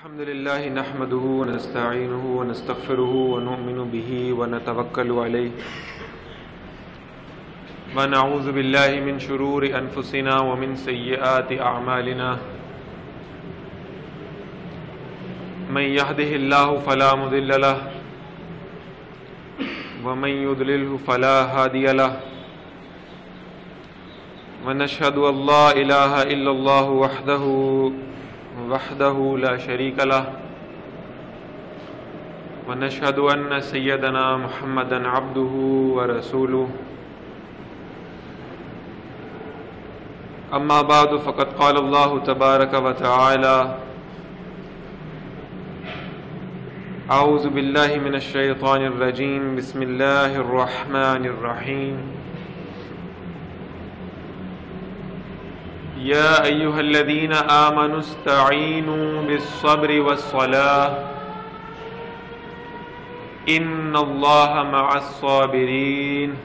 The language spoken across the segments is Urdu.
الحمد لله نحمده ونستعينه ونستغفره ونؤمن به ونتوكل عليه ونعوذ بالله من شرور أنفسنا ومن سيئات أعمالنا من يهده الله فلا مضل له ومن يضلله فلا هادي له ونشهد أن لا إله إلا الله وحده لا شريك له ونشهد أن سيدنا محمدا عبده ورسوله أما بعد فقد قال الله تبارك وتعالى أعوذ بالله من الشيطان الرجيم بسم الله الرحمن الرحيم يا أيها الذين آمنوا استعينوا بالصبر والصلاة إن الله مع الصابرين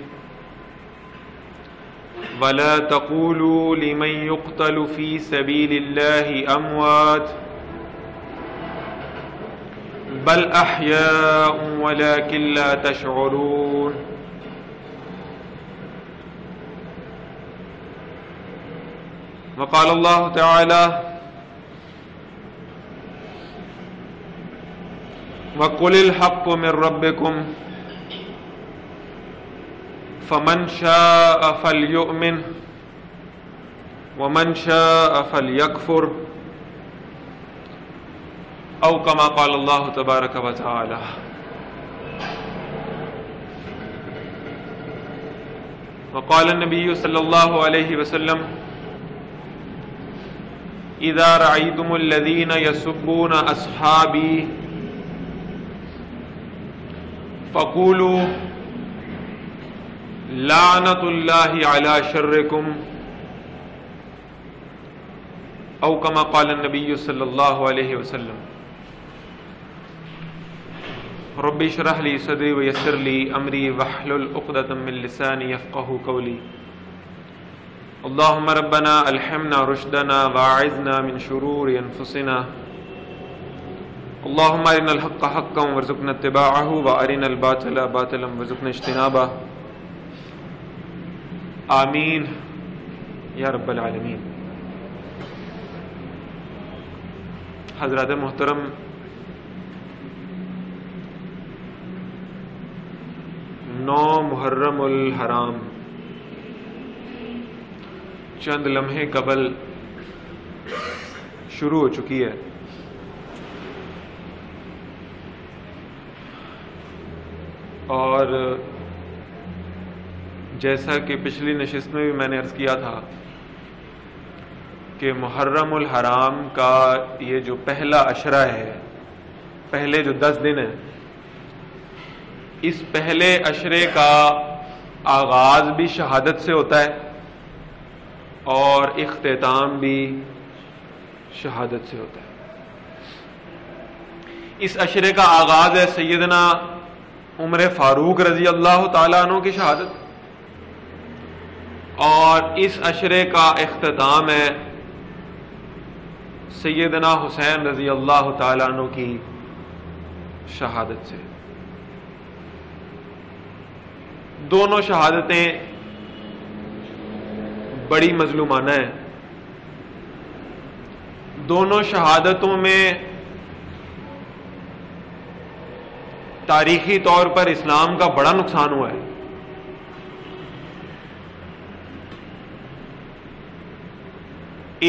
ولا تقولوا لمن يقتل في سبيل الله أموات بل أحياء ولكن لا تشعرون وقال الله تعالى وقل الحق من ربكم فمن شاء فليؤمن ومن شاء فليكفر أو كما قال الله تبارك وتعالى وقال النبي صلى الله عليه وسلم إذا رأيتم الذين يسبون أصحابي فقولوا لعنة الله على شركم أو كما قال النبي صلى الله عليه وسلم رب اشرح لي صدري ويسر لي أمري واحلل عقدة من لساني يفقهوا قولي اللهم ربنا ألهمنا رشدنا واعذنا من شرور أنفسنا اللهم أرنا الحق حقا وارزقنا اتباعه وأرنا الباطل باطلا وارزقنا اجتنابه آمین یا رب العالمین۔ حضرات محترم، 9 محرم الحرام چند لمحے قبل شروع ہو چکی ہے، اور جیسا کہ پچھلی نشست میں بھی میں نے عرض کیا تھا کہ محرم الحرام کا یہ جو پہلا عشرہ ہے، پہلے جو 10 دن ہیں، اس پہلے عشرے کا آغاز بھی شہادت سے ہوتا ہے اور اختتام بھی شہادت سے ہوتا ہے۔ اس عشرے کا آغاز ہے سیدنا عمر فاروق رضی اللہ تعالیٰ عنہ کی شہادت، اور اس عشرے کا اختتام ہے سیدنا حسین رضی اللہ تعالیٰ عنہ کی شہادت سے۔ دونوں شہادتیں بڑی مظلومانہ ہیں، دونوں شہادتوں میں تاریخی طور پر اسلام کا بڑا نقصان ہوا ہے۔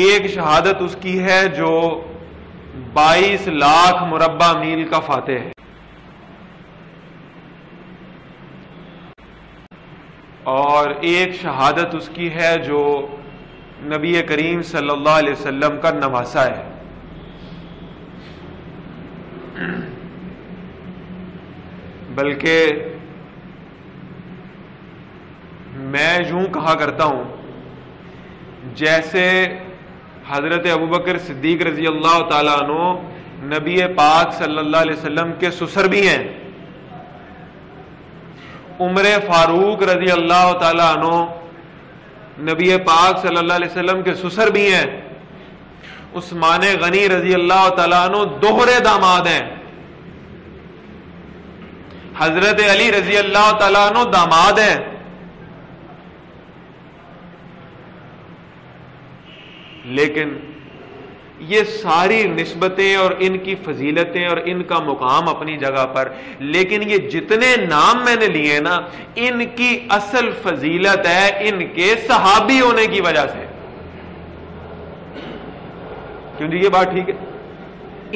ایک شہادت اس کی ہے جو 22 لاکھ مربع میل کا فاتح ہے، اور ایک شہادت اس کی ہے جو نبی کریم صلی اللہ علیہ وسلم کا نواسہ ہے۔ بلکہ میں یوں کہا کرتا ہوں جیسے حضرت ابوبکر صدیق رضی اللہ تعالیٰ عنہ نبی پاک صلی اللہ علیہ وسلم کے سسر بھی ہیں، عمر فاروق رضی اللہ تعالیٰ عنہ نبی پاک صلی اللہ علیہ وسلم کے سسر بھی ہیں، عثمان غنی رضی اللہ تعالیٰ عنہ دوہرے داماد ہیں، حضرت علی رضی اللہ تعالیٰ عنہ داماد ہیں، لیکن یہ ساری نسبتیں اور ان کی فضیلتیں اور ان کا مقام اپنی جگہ پر، لیکن یہ جتنے نام میں نے لیے نا، ان کی اصل فضیلت ہے ان کے صحابی ہونے کی وجہ سے. کیوں جی یہ بات ٹھیک ہے؟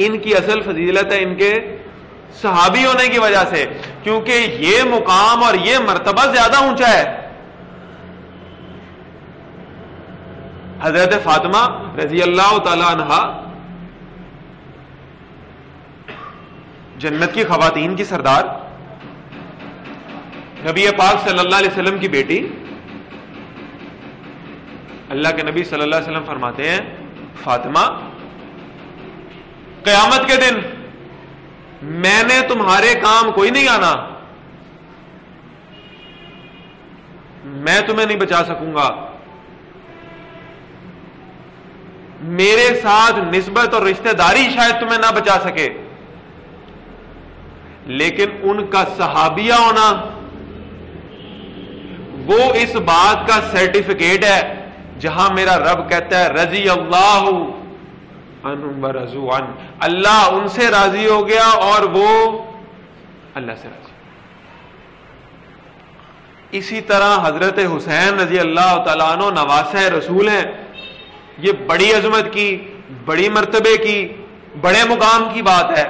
ان کی اصل فضیلت ہے ان کے صحابی ہونے کی وجہ سے، کیونکہ یہ مقام اور یہ مرتبہ زیادہ اونچا ہے. حضرت فاطمہ رضی اللہ تعالی عنہا جنت کی خواتین کی سردار، نبی پاک صلی اللہ علیہ وسلم کی بیٹی. اللہ کے نبی صلی اللہ علیہ وسلم فرماتے ہیں فاطمہ قیامت کے دن میں نے تمہارے کام کوئی نہیں آنا، میں تمہیں نہیں بچا سکوں گا، میرے ساتھ نسبت اور رشتہ داری شاید تمہیں نہ بچا سکے، لیکن ان کا صحابیہ ہونا وہ اس بات کا سرٹیفکیٹ ہے جہاں میرا رب کہتا ہے رضی اللہ عنہم ورضوا عنہ، اللہ ان سے راضی ہو گیا اور وہ اللہ سے راضی. اسی طرح حضرت حسین رضی اللہ تعالیٰ عنہ نواسہ رسول ہیں. یہ بڑی عظمت کی، بڑی مرتبے کی، بڑے مقام کی بات ہے،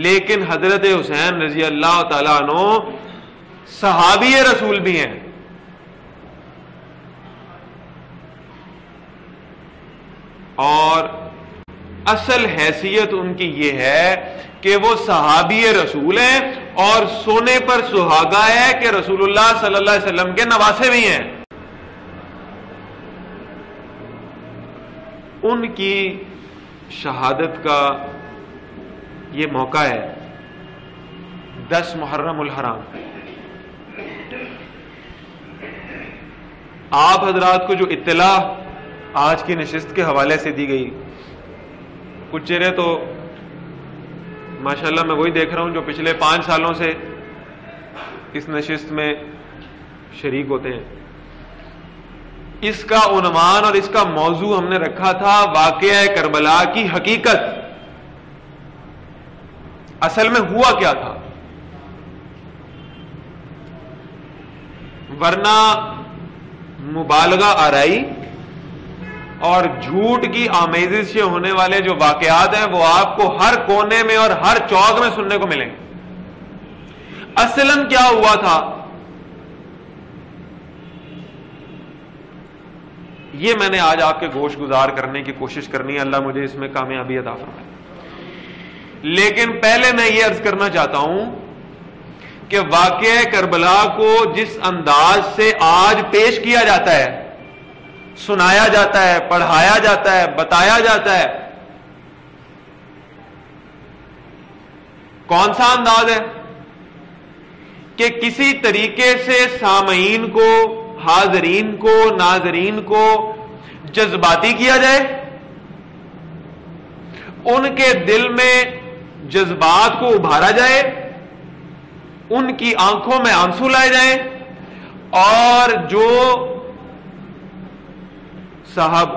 لیکن حضرت حسین رضی اللہ تعالیٰ عنہ صحابی رسول بھی ہیں. اور اصل حیثیت ان کی یہ ہے کہ وہ صحابی رسول ہیں اور سونے پر سہاگا ہے کہ رسول اللہ صلی اللہ علیہ وسلم کے نواسے بھی ہیں. ان کی شہادت کا یہ موقع ہے 10 محرم الحرام. آپ حضرات کو جو اطلاع آج کی نشست کے حوالے سے دی گئی، کچھ چہرے تو ماشاءاللہ میں وہی دیکھ رہا ہوں جو پچھلے 5 سالوں سے اس نشست میں شریک ہوتے ہیں. اس کا عنوان اور اس کا موضوع ہم نے رکھا تھا واقعہ کربلا کی حقیقت. اصل میں ہوا کیا تھا؟ ورنہ مبالغہ آرائی اور جھوٹ کی آمیزش سے ہونے والے جو واقعات ہیں وہ آپ کو ہر کونے میں اور ہر چوک میں سننے کو ملیں گے. اصلاً کیا ہوا تھا یہ میں نے آج آپ کے گوش گزار کرنے کی کوشش کرنی ہے. اللہ مجھے اس میں کامیابی عطا فرمائے. لیکن پہلے میں یہ عرض کرنا چاہتا ہوں کہ واقعہ کربلا کو جس انداز سے آج پیش کیا جاتا ہے، سنایا جاتا ہے، پڑھایا جاتا ہے، بتایا جاتا ہے، کون سا انداز ہے کہ کسی طریقے سے سامعین کو، حاضرین کو، ناظرین کو جذباتی کیا جائے، ان کے دل میں جذبات کو ابھارا جائے، ان کی آنکھوں میں آنسو لائے جائیں، اور جو صاحب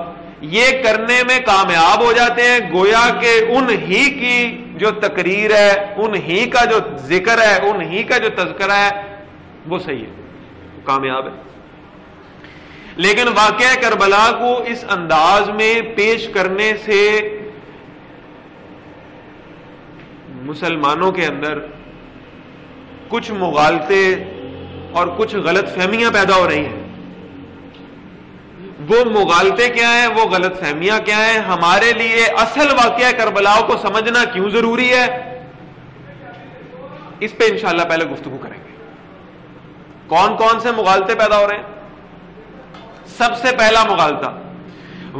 یہ کرنے میں کامیاب ہو جاتے ہیں گویا کہ ان ہی کی جو تقریر ہے، ان ہی کا جو ذکر ہے، ان ہی کا جو تذکرہ ہے وہ صحیح ہے، کامیاب ہے. لیکن واقعہ کربلا کو اس انداز میں پیش کرنے سے مسلمانوں کے اندر کچھ مغالطے اور کچھ غلط فہمیاں پیدا ہو رہی ہیں. وہ مغالطے کیا ہیں، وہ غلط فہمیاں کیا ہیں، ہمارے لیے اصل واقعہ کربلا کو سمجھنا کیوں ضروری ہے، اس پہ انشاءاللہ پہلے گفتگو کریں گے. کون کون سے مغالطے پیدا ہو رہے ہیں؟ سب سے پہلا مغالطہ،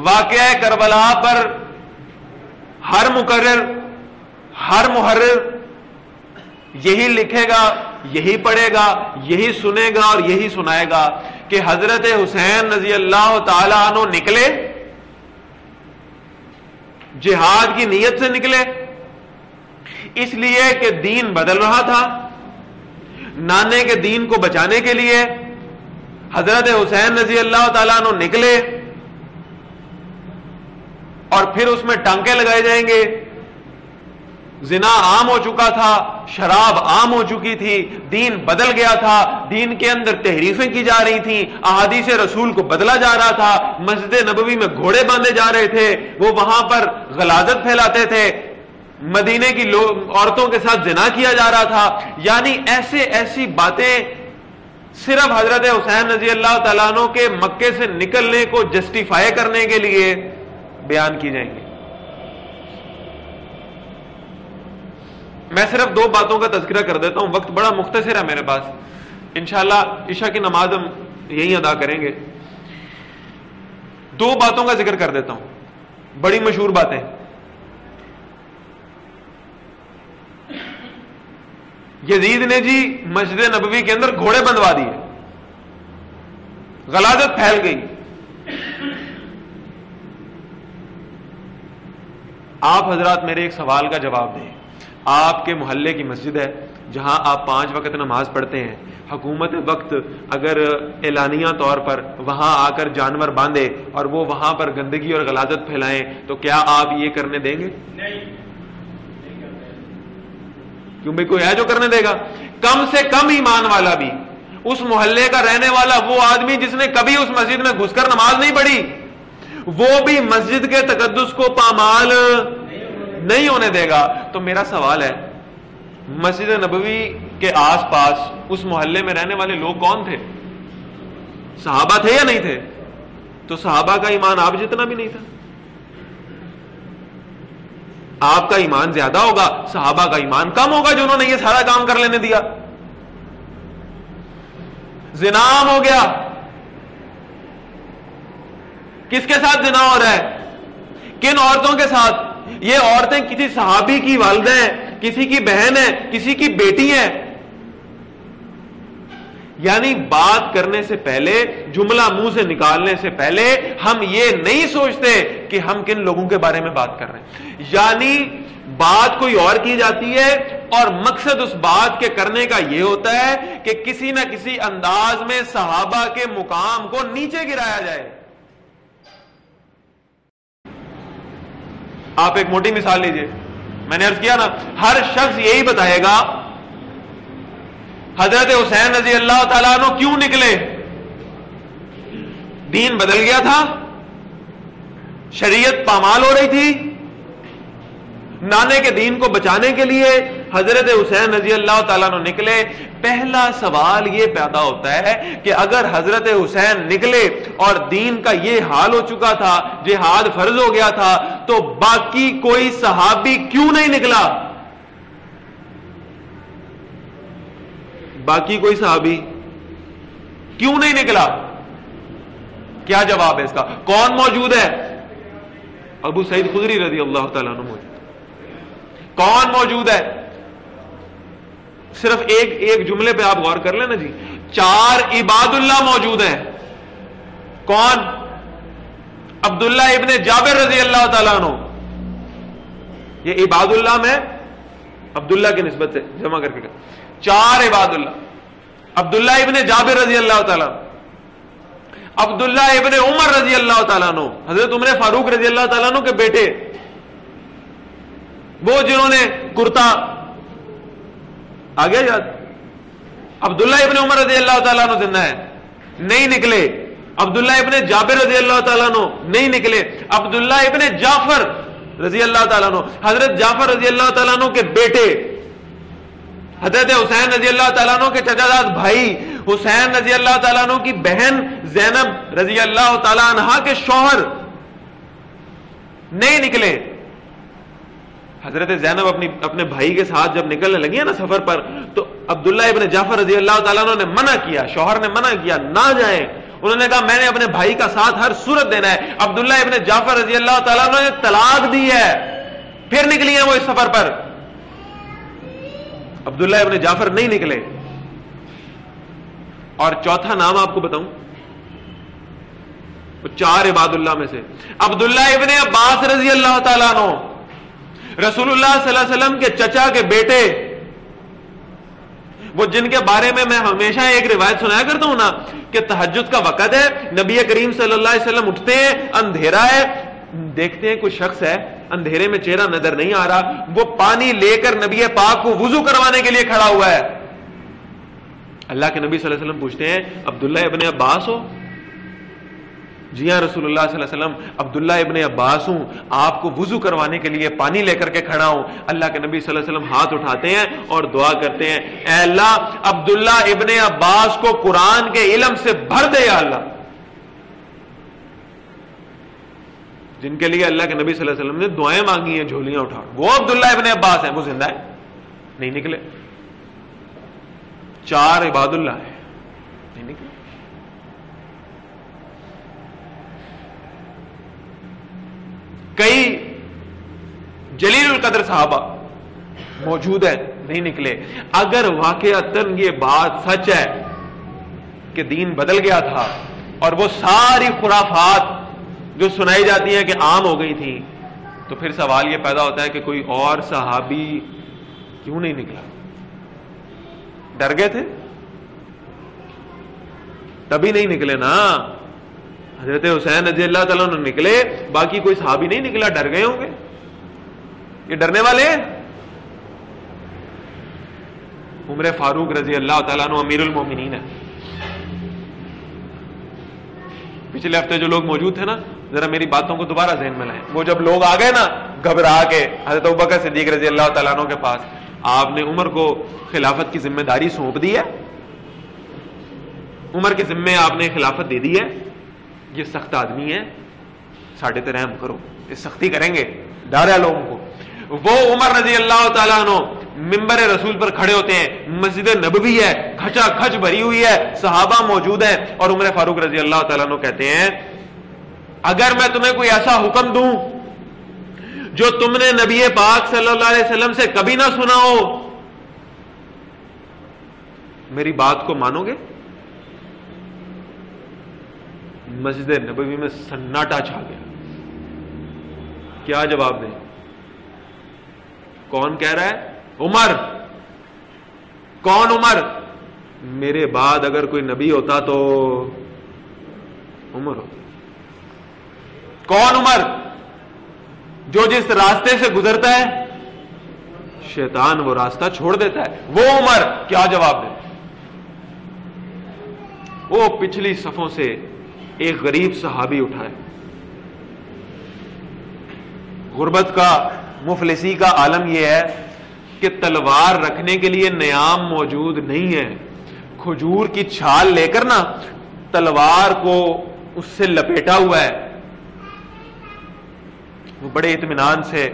واقعہ کربلا پر ہر مقرر، ہر محرر یہی لکھے گا، یہی پڑھے گا، یہی سنے گا اور یہی سنائے گا کہ حضرت حسین رضی اللہ تعالی عنہ نکلے جہاد کی نیت سے نکلے، اس لیے کہ دین بدل رہا تھا، نانے کے دین کو بچانے کے لیے حضرت حسین رضی اللہ تعالیٰ عنہ نکلے، اور پھر اس میں ٹانکے لگائے جائیں گے۔ زنا عام ہو چکا تھا، شراب عام ہو چکی تھی، دین بدل گیا تھا، دین کے اندر تحریفیں کی جا رہی تھیں، احادیث رسول کو بدلا جا رہا تھا، مسجد نبوی میں گھوڑے باندھے جا رہے تھے، وہ وہاں پر غلاظت پھیلاتے تھے، مدینے کی عورتوں کے ساتھ زنا کیا جا رہا تھا، یعنی ایسی باتیں صرف حضرت حسین رضی اللہ تعالیٰ عنہ کے مکے سے نکلنے کو جسٹیفائی کرنے کے لیے بیان کی جائیں گے۔ میں صرف 2 باتوں کا تذکرہ کر دیتا ہوں، وقت بڑا مختصر ہے میرے پاس، انشاءاللہ عشاء کی نماز ہم یہی ادا کریں گے۔ 2 باتوں کا ذکر کر دیتا ہوں، بڑی مشہور باتیں۔ یزید نے جی مسجد نبوی کے اندر گھوڑے بندھوا دیے، غلاظت پھیل گئی۔ آپ حضرات میرے ایک سوال کا جواب دیں، آپ کے محلے کی مسجد ہے جہاں آپ 5 وقت نماز پڑھتے ہیں، حکومت وقت اگر اعلانیہ طور پر وہاں آ کر جانور باندھے اور وہ وہاں پر گندگی اور غلاظت پھیلائیں تو کیا آپ یہ کرنے دیں گے؟ کیوں بھائی کوئی ہے جو کرنے دے گا؟ کم سے کم ایمان والا بھی، اس محلے کا رہنے والا وہ آدمی جس نے کبھی اس مسجد میں گھس کر نماز نہیں پڑھی، وہ بھی مسجد کے تقدس کو پامال نہیں ہونے دے گا۔ تو میرا سوال ہے، مسجد نبوی کے آس پاس اس محلے میں رہنے والے لوگ کون تھے؟ صحابہ تھے یا نہیں تھے؟ تو صحابہ کا ایمان آپ جتنا بھی نہیں تھا۔ آپ کا ایمان زیادہ ہوگا، صحابہ کا ایمان کم ہوگا جنہوں نے یہ سارا کام کر لینے دیا۔ زنا عام ہو گیا، کس کے ساتھ زنا ہو رہا ہے؟ کن عورتوں کے ساتھ؟ یہ عورتیں کسی صحابی کی والدہ ہیں، کسی کی بہن ہے، کسی کی بیٹی ہیں۔ یعنی بات کرنے سے پہلے، جملہ منہ سے نکالنے سے پہلے ہم یہ نہیں سوچتے کہ ہم کن لوگوں کے بارے میں بات کر رہے ہیں، یعنی بات کوئی اور کی جاتی ہے اور مقصد اس بات کے کرنے کا یہ ہوتا ہے کہ کسی نہ کسی انداز میں صحابہ کے مقام کو نیچے گرایا جائے۔ آپ ایک موٹی مثال لیجئے، میں نے عرض کیا نا، ہر شخص یہی بتائے گا حضرت حسین رضی اللہ تعالیٰ عنہ کیوں نکلے؟ دین بدل گیا تھا، شریعت پامال ہو رہی تھی، نانے کے دین کو بچانے کے لیے حضرت حسین رضی اللہ تعالیٰ عنہ نکلے۔ پہلا سوال یہ پیدا ہوتا ہے کہ اگر حضرت حسین نکلے اور دین کا یہ حال ہو چکا تھا، جہاد فرض ہو گیا تھا، تو باقی کوئی صحابی کیوں نہیں نکلا؟ باقی کوئی صحابی کیوں نہیں نکلا؟ کیا جواب ہے اس کا؟ کون موجود ہے؟ ابو سعید خدری رضی اللہ تعالیٰ عنہ موجود۔ کون موجود ہے؟ صرف ایک جملے پہ آپ غور کر لینا جی، 4 عباد اللہ موجود ہیں۔ کون؟ عبداللہ ابن جابر رضی اللہ تعالیٰ عنہ۔ یہ عباد اللہ میں عبداللہ کی نسبت سے جمع کر کے 4 عباد اللہ، عبداللہ ابن جابر رضی اللہ تعالیٰ، عبداللہ ابن عمر رضی اللہ تعالیٰ عنہ، حضرت عمر فاروق رضی اللہ تعالیٰ عنہ کے بیٹے، وہ جنہوں نے کرتا آگے یاد۔ عبداللہ ابن عمر رضی اللہ تعالیٰ عنہ زندہ ہے، نہیں نکلے۔ عبداللہ ابن جابر رضی اللہ تعالیٰ عنہ نہیں نکلے۔ عبداللہ ابن جعفر رضی اللہ تعالیٰ عنہ، حضرت جعفر رضی اللہ تعالیٰ عنہ کے بیٹے، حضرت حسین رضی اللہ تعالیٰ عنہ کے چچا زاد بھائی، حسین رضی اللہ تعالیٰ عنہ کی بہن زینب رضی اللہ تعالیٰ عنہ کے شوہر نہیں نکلے۔ حضرت زینب اپنے بھائی کے ساتھ جب نکلنے لگی ہیں نا سفر پر، تو عبداللہ ابن جعفر رضی اللہ تعالیٰ عنہ نے منع کیا، شوہر نے منع کیا نہ جائیں۔ انہوں نے کہا میں نے اپنے بھائی کا ساتھ ہر صورت دینا ہے۔ عبداللہ ابن جعفر رضی اللہ تعالیٰ عنہ نے طلاق دی ہے، پھر نکلی ہیں وہ اس سفر پر۔ عبداللہ ابن جعفر نہیں نکلے۔ اور چوتھا نام آپ کو بتاؤں، وہ 4 عباد اللہ میں سے عبداللہ ابن عباس رضی اللہ تعالیٰ عنہ، رسول اللہ صلی اللہ علیہ وسلم کے چچا کے بیٹے، وہ جن کے بارے میں ہمیشہ ایک روایت سنایا کرتا ہوں نا کہ تہجد کا وقت ہے، نبی کریم صلی اللہ علیہ وسلم اٹھتے ہیں، اندھیرا ہے، دیکھتے ہیں کوئی شخص ہے، اندھیرے میں چہرہ نظر نہیں آ رہا، وہ پانی لے کر نبی پاک کو وضو کروانے کے لیے کھڑا ہوا ہے۔ اللہ کے نبی صلی اللہ علیہ وسلم پوچھتے ہیں عبداللہ ابن عباس ہو؟ جی ہاں رسول اللہ صلی اللہ علیہ وسلم، عبداللہ ابن عباس ہوں، آپ کو وضو کروانے کے لیے پانی لے کر کے کھڑا ہوں۔ اللہ کے نبی صلی اللہ علیہ وسلم ہاتھ اٹھاتے ہیں اور دعا کرتے ہیں، اے اللہ عبداللہ ابن عباس کو قرآن کے علم سے بھر دے یا اللہ۔ جن کے لیے اللہ کے نبی صلی اللہ علیہ وسلم نے دعائیں مانگی ہیں جھولیاں اٹھا، وہ عبداللہ ابن عباس ہیں، وہ زندہ ہے؟ نہیں نکلے۔ 4 عباد اللہ ہے، نہیں نکلے۔ کئی جلیل القدر صحابہ موجود ہیں، نہیں نکلے۔ اگر واقعتاً یہ بات سچ ہے کہ دین بدل گیا تھا اور وہ ساری خرافات جو سنائی جاتی ہیں کہ عام ہو گئی تھی، تو پھر سوال یہ پیدا ہوتا ہے کہ کوئی اور صحابی کیوں نہیں نکلا؟ ڈر گئے تھے تبھی نہیں نکلے نا۔ حضرت حسین رضی اللہ تعالیٰ عنہ نکلے، باقی کوئی صحابی نہیں نکلا، ڈر گئے ہوں گے۔ یہ ڈرنے والے ہیں؟ عمر فاروق رضی اللہ تعالیٰ عنہ امیر المومنین ہے۔ پچھلے ہفتے جو لوگ موجود تھے نا، ذرا میری باتوں کو دوبارہ ذہن میں لائیں۔ وہ جب لوگ آ گئے نا گھبرا کے حضرت ابوبکر صدیق رضی اللہ تعالیٰ عنہ کے پاس، آپ نے عمر کو خلافت کی ذمہ داری سونپ دی ہے، عمر کے ذمے آپ نے خلافت دے دی ہے، یہ سخت آدمی ہے، ساڑھے تے رحم کرو، یہ سختی کریں گے، ڈر ہے لوگوں کو۔ وہ عمر رضی اللہ تعالیٰ عنہ منبر رسول پر کھڑے ہوتے ہیں، مسجد نبوی ہے، کھچا کھچ بھری ہوئی ہے، صحابہ موجود ہیں، اور عمر فاروق رضی اللہ تعالیٰ عنہ کہتے ہیں اگر میں تمہیں کوئی ایسا حکم دوں جو تم نے نبی پاک صلی اللہ علیہ وسلم سے کبھی نہ سنا ہو، میری بات کو مانو گے؟ مسجد نبوی میں سناٹا چھا گیا۔ کیا جواب دیں؟ کون کہہ رہا ہے؟ عمر۔ کون عمر؟ میرے بعد اگر کوئی نبی ہوتا تو عمر ہوتا۔ کون عمر؟ جو جس راستے سے گزرتا ہے شیطان وہ راستہ چھوڑ دیتا ہے، وہ عمر۔ کیا جواب دیں؟ وہ پچھلی صفوں سے ایک غریب صحابی اٹھائے۔ غربت کا، مفلسی کا عالم یہ ہے کہ تلوار رکھنے کے لیے نیام موجود نہیں ہے۔ کھجور کی چھال لے کر نا تلوار کو اس سے لپیٹا ہوا ہے، وہ بڑے اطمینان سے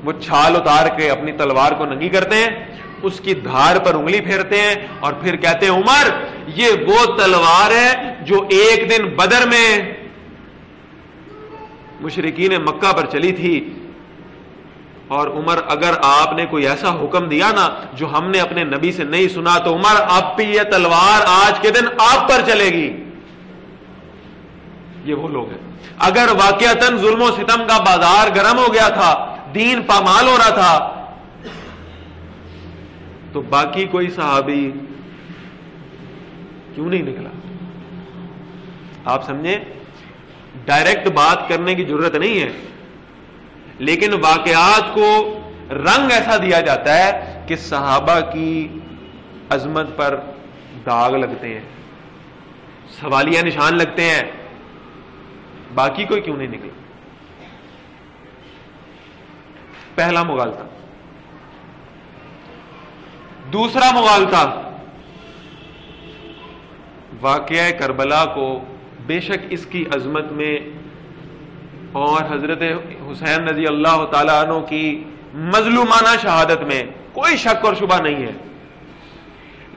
وہ چھال اتار کے اپنی تلوار کو ننگی کرتے ہیں، اس کی دھار پر انگلی پھیرتے ہیں اور پھر کہتے ہیں عمر یہ وہ تلوار ہے جو ایک دن بدر میں مشرکین مکہ پر چلی تھی، اور عمر اگر آپ نے کوئی ایسا حکم دیا نا جو ہم نے اپنے نبی سے نہیں سنا تو عمر اب بھی یہ تلوار آج کے دن آپ پر چلے گی۔ یہ وہ لوگ ہیں۔ اگر واقعتاً ظلم و ستم کا بازار گرم ہو گیا تھا، دین پامال ہو رہا تھا، تو باقی کوئی صحابی کیوں نہیں نکلا؟ آپ سمجھیں، ڈائریکٹ بات کرنے کی ضرورت نہیں ہے، لیکن واقعات کو رنگ ایسا دیا جاتا ہے کہ صحابہ کی عظمت پر داغ لگتے ہیں، سوالیہ نشان لگتے ہیں، باقی کوئی کیوں نہیں نکلا؟ پہلا مغالطہ۔ دوسرا مغالطہ، واقعہ کربلا کو بے شک اس کی عظمت میں اور حضرت حسین رضی اللہ تعالیٰ عنہ کی مظلومانہ شہادت میں کوئی شک اور شبہ نہیں ہے،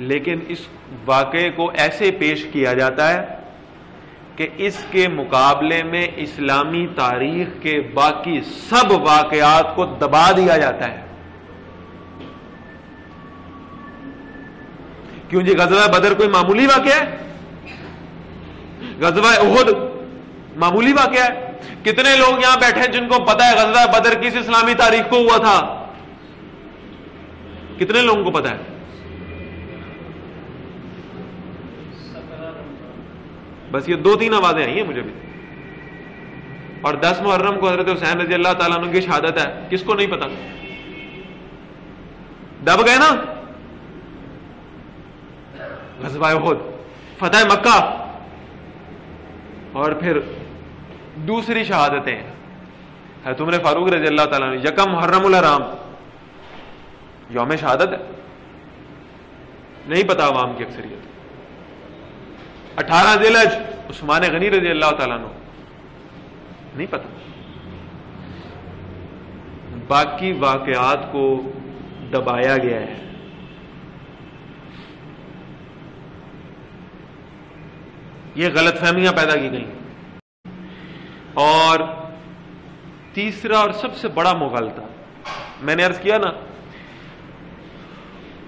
لیکن اس واقعے کو ایسے پیش کیا جاتا ہے کہ اس کے مقابلے میں اسلامی تاریخ کے باقی سب واقعات کو دبا دیا جاتا ہے۔ کیوں جی؟ غزوہ بدر کوئی معمولی واقعہ ہے؟ غزوہ احد معمولی واقعہ ہے. کتنے لوگ یہاں بیٹھے ہیں جن کو پتا ہے غزوہ بدر کس اسلامی تاریخ کو ہوا تھا؟ کتنے لوگوں کو پتا ہے؟ بس یہ 2-3 آوازیں آئی ہیں مجھے بھی. اور 10 محرم کو حضرت حسین رضی اللہ تعالیٰ عنہ کی شہادت ہے. کس کو نہیں پتا؟ دب گئے نا. غزوہ احد، فتح مکہ، اور پھر دوسری شہادتیں حضرت عمر فاروق رضی اللہ تعالیٰ عنہ. یکم محرم الحرام یوم شہادت ہے، نہیں پتا عوام کی اکثریت. 18 ذی الحج عثمان غنی رضی اللہ تعالیٰ عنہ، نہیں پتا. باقی واقعات کو دبایا گیا ہے. یہ غلط فہمیاں پیدا کی گئی. اور تیسرا اور سب سے بڑا مغالطہ، میں نے عرض کیا نا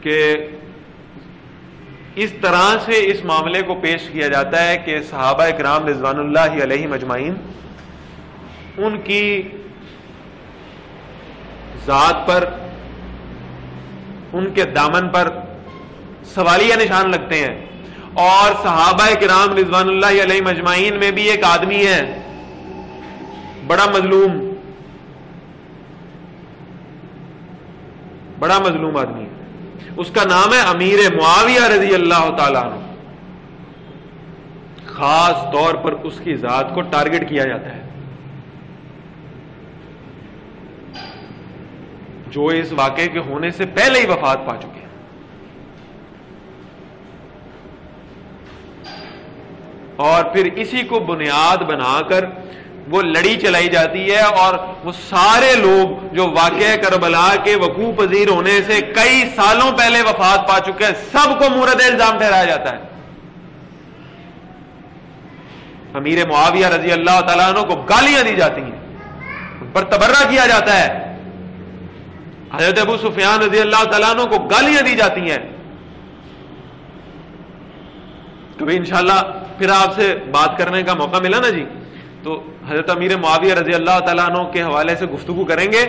کہ اس طرح سے اس معاملے کو پیش کیا جاتا ہے کہ صحابہ اکرام رضوان اللہ علیہم اجمعین ان کی ذات پر، ان کے دامن پر سوالیہ نشان لگتے ہیں. اور صحابہ کرام رضوان اللہ علیہم اجمعین میں بھی ایک آدمی ہے بڑا مظلوم، بڑا مظلوم آدمی ہے. اس کا نام ہے امیر معاویہ رضی اللہ تعالیٰ عنہ. خاص طور پر اس کی ذات کو ٹارگٹ کیا جاتا ہے، جو اس واقعے کے ہونے سے پہلے ہی وفات پا چکے ہیں. اور پھر اسی کو بنیاد بنا کر وہ لڑی چلائی جاتی ہے، اور وہ سارے لوگ جو واقعہ کربلا کے وقوع پذیر ہونے سے کئی سالوں پہلے وفات پا چکے ہیں، سب کو مورد الزام ٹھہرایا جاتا ہے. امیر معاویہ رضی اللہ تعالیٰ عنہ کو گالیاں دی جاتی ہیں، ان پر تبرہ کیا جاتا ہے. حضرت ابو سفیان رضی اللہ تعالیٰ عنہ کو گالیاں دی جاتی ہیں. کبھی انشاءاللہ پھر آپ سے بات کرنے کا موقع ملا نا جی تو حضرت امیر معاویہ رضی اللہ تعالیٰ عنہ کے حوالے سے گفتگو کریں گے.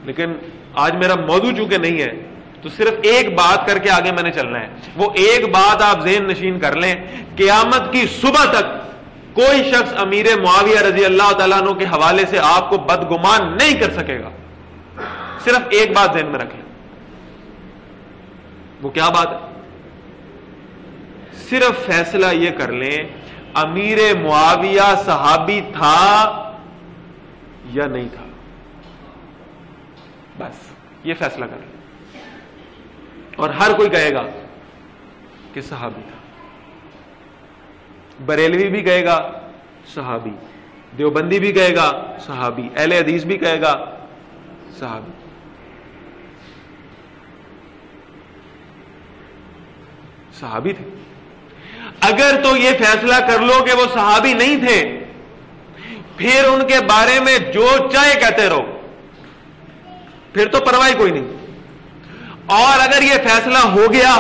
لیکن آج میرا موضوع چونکہ نہیں ہے تو صرف ایک بات کر کے آگے میں نے چلنا ہے. وہ ایک بات آپ ذہن نشین کر لیں، قیامت کی صبح تک کوئی شخص امیر معاویہ رضی اللہ تعالیٰ عنہ کے حوالے سے آپ کو بدگمان نہیں کر سکے گا. صرف ایک بات ذہن میں رکھ لیں. وہ کیا بات ہے؟ صرف فیصلہ یہ کر لیں امیر معاویہ صحابی تھا یا نہیں تھا، بس یہ فیصلہ کر لیں. اور ہر کوئی کہے گا کہ صحابی تھا. بریلوی بھی کہے گا صحابی، دیوبندی بھی کہے گا صحابی، اہل حدیث بھی کہے گا صحابی. صحابی تھے. اگر تو یہ فیصلہ کر لو کہ وہ صحابی نہیں تھے، پھر ان کے بارے میں جو چاہے کہتے رہو، پھر تو پرواہ کوئی نہیں. اور اگر یہ فیصلہ ہو گیا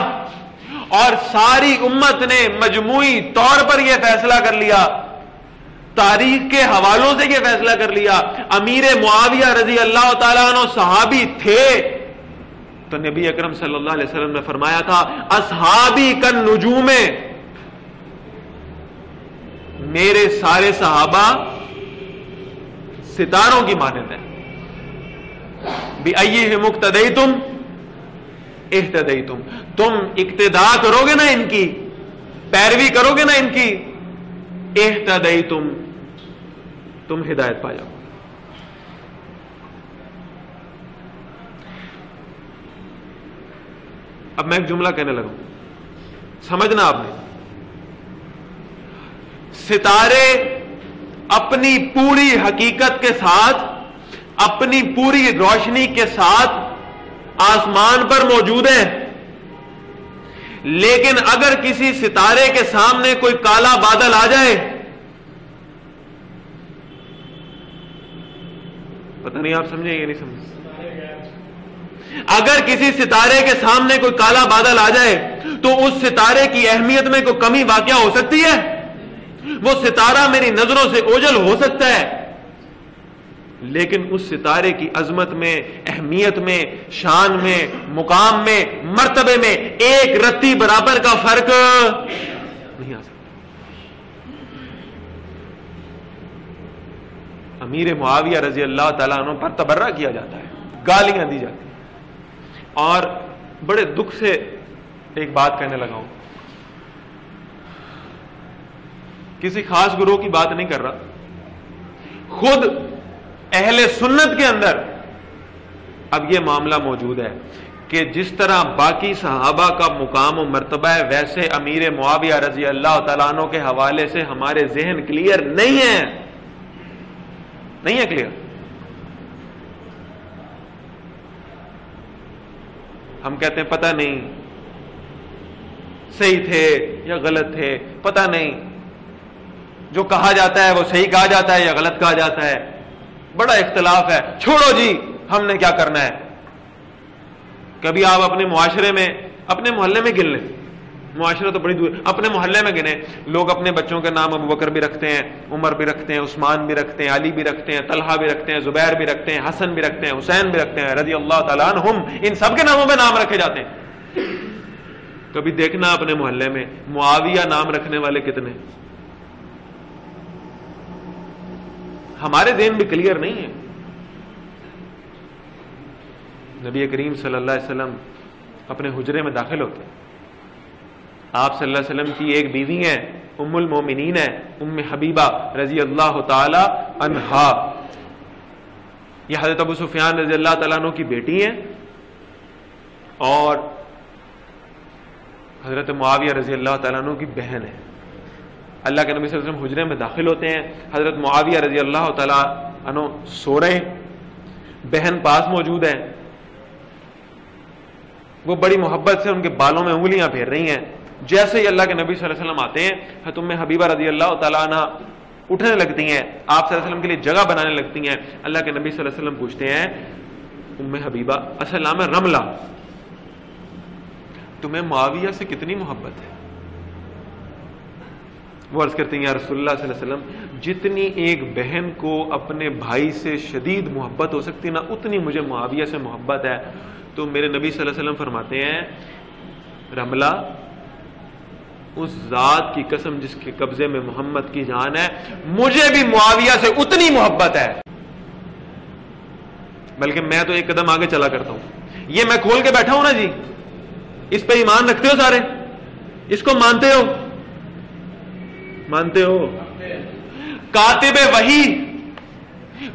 اور ساری امت نے مجموعی طور پر یہ فیصلہ کر لیا، تاریخ کے حوالوں سے یہ فیصلہ کر لیا امیر معاویہ رضی اللہ تعالیٰ عنہ صحابی تھے، تو نبی اکرم صلی اللہ علیہ وسلم نے فرمایا تھا اصحابی کالنجوم، میرے سارے صحابہ ستاروں کی مانند ہیں. بِأَيِّهِمْ اقْتَدَيْتُمْ اهْتَدَيْتُمْ، تم اقتداء کرو گے نا ان کی، پیروی کرو گے نا ان کی، اهْتَدَيْتُمْ، تم ہدایت پا جاؤ. اب میں ایک جملہ کہنے لگا، سمجھنا آپ نے. ستارے اپنی پوری حقیقت کے ساتھ، اپنی پوری روشنی کے ساتھ آسمان پر موجود ہیں، لیکن اگر کسی ستارے کے سامنے کوئی کالا بادل آ جائے، پتہ نہیں آپ سمجھیں یا نہیں سمجھیں، اگر کسی ستارے کے سامنے کوئی کالا بادل آ جائے تو اس ستارے کی اہمیت میں کوئی کمی واقع ہو سکتی ہے؟ وہ ستارہ میری نظروں سے اوجھل ہو سکتا ہے، لیکن اس ستارے کی عظمت میں، اہمیت میں، شان میں، مقام میں، مرتبے میں ایک رتی برابر کا فرق نہیں آ سکتا۔ امیر معاویہ رضی اللہ تعالیٰ عنہ پر تبرہ کیا جاتا ہے، گالیاں دی جاتی ہیں، اور بڑے دکھ سے ایک بات کہنے لگا ہوں، کسی خاص گروہ کی بات نہیں کر رہا، خود اہل سنت کے اندر اب یہ معاملہ موجود ہے کہ جس طرح باقی صحابہ کا مقام و مرتبہ ہے، ویسے امیر معاویہ رضی اللہ تعالیٰ عنہ کے حوالے سے ہمارے ذہن کلیئر نہیں ہے کلیئر۔ ہم کہتے ہیں پتہ نہیں صحیح تھے یا غلط تھے، پتہ نہیں، جو کہا جاتا ہے وہ صحیح کہا جاتا ہے یا غلط کہا جاتا ہے، بڑا اختلاف ہے، چھوڑو جی ہم نے کیا کرنا ہے۔ کبھی آپ اپنے معاشرے میں، اپنے محلے میں گن لیں، معاشرہ تو بڑی دور، اپنے محلے میں گنے، لوگ اپنے بچوں کے نام ابو بکر بھی رکھتے ہیں، عمر بھی رکھتے ہیں، عثمان بھی رکھتے ہیں، علی بھی رکھتے ہیں، طلحہ بھی رکھتے ہیں، زبیر بھی رکھتے ہیں، حسن بھی رکھتے ہیں، حسین بھی رکھتے ہیں رضی اللہ تعالیٰ عنہم، ان سب کے ناموں پہ نام رکھے جاتے ہیں۔ کبھی دیکھنا اپنے محلے میں معاویہ نام رکھنے والے کتنے؟ ہمارے ذہن بھی کلیئر نہیں ہے۔ نبی کریم صلی اللہ علیہ وسلم اپنے حجرے میں داخل ہوتے ہیں، آپ صلی اللہ علیہ وسلم کی ایک بیوی ہیں، ام المومنین ہے، ام حبیبہ رضی اللہ تعالی عنہا، یہ حضرت ابو سفیان رضی اللہ تعالیٰ عنہ کی بیٹی ہیں، اور حضرت معاویہ رضی اللہ تعالیٰ عنہ کی بہن ہے۔ اللہ کے نبی صلی اللہ علیہ وسلم حجرے میں داخل ہوتے ہیں، حضرت معاویہ رضی اللہ تعالیٰ عنہ سو رہے ہیں، بہن پاس موجود ہے، وہ بڑی محبت سے ان کے بالوں میں انگلیاں پھیر رہی ہیں۔ جیسے ہی اللہ کے نبی صلی اللہ علیہ وسلم آتے ہیں، حضرت ام حبیبہ رضی اللہ تعالیٰ عنہ اٹھنے لگتی ہیں، آپ صلی اللہ علیہ وسلم کے لیے جگہ بنانے لگتی ہیں۔ اللہ کے نبی صلی اللہ علیہ وسلم پوچھتے ہیں، ام حبیبہ، اصل نام ہے رملہ، تمہیں معاویہ سے کتنی محبت ہے؟ وہ عرض کرتی ہیں، یا رسول اللہ صلی اللہ علیہ وسلم، جتنی ایک بہن کو اپنے بھائی سے شدید محبت ہو سکتی نا، اتنی مجھے معاویہ سے محبت ہے۔ تو میرے نبی صلی اللہ علیہ وسلم فرماتے ہیں، رملہ، اس ذات کی قسم جس کے قبضے میں محمد کی جان ہے، مجھے بھی معاویہ سے اتنی محبت ہے، بلکہ میں تو ایک قدم آگے چلا کرتا ہوں۔ یہ میں کھول کے بیٹھا ہوں نا جی، اس پہ ایمان رکھتے ہو سارے؟ اس کو مانتے ہو؟ مانتے ہو؟ کاتب وحی،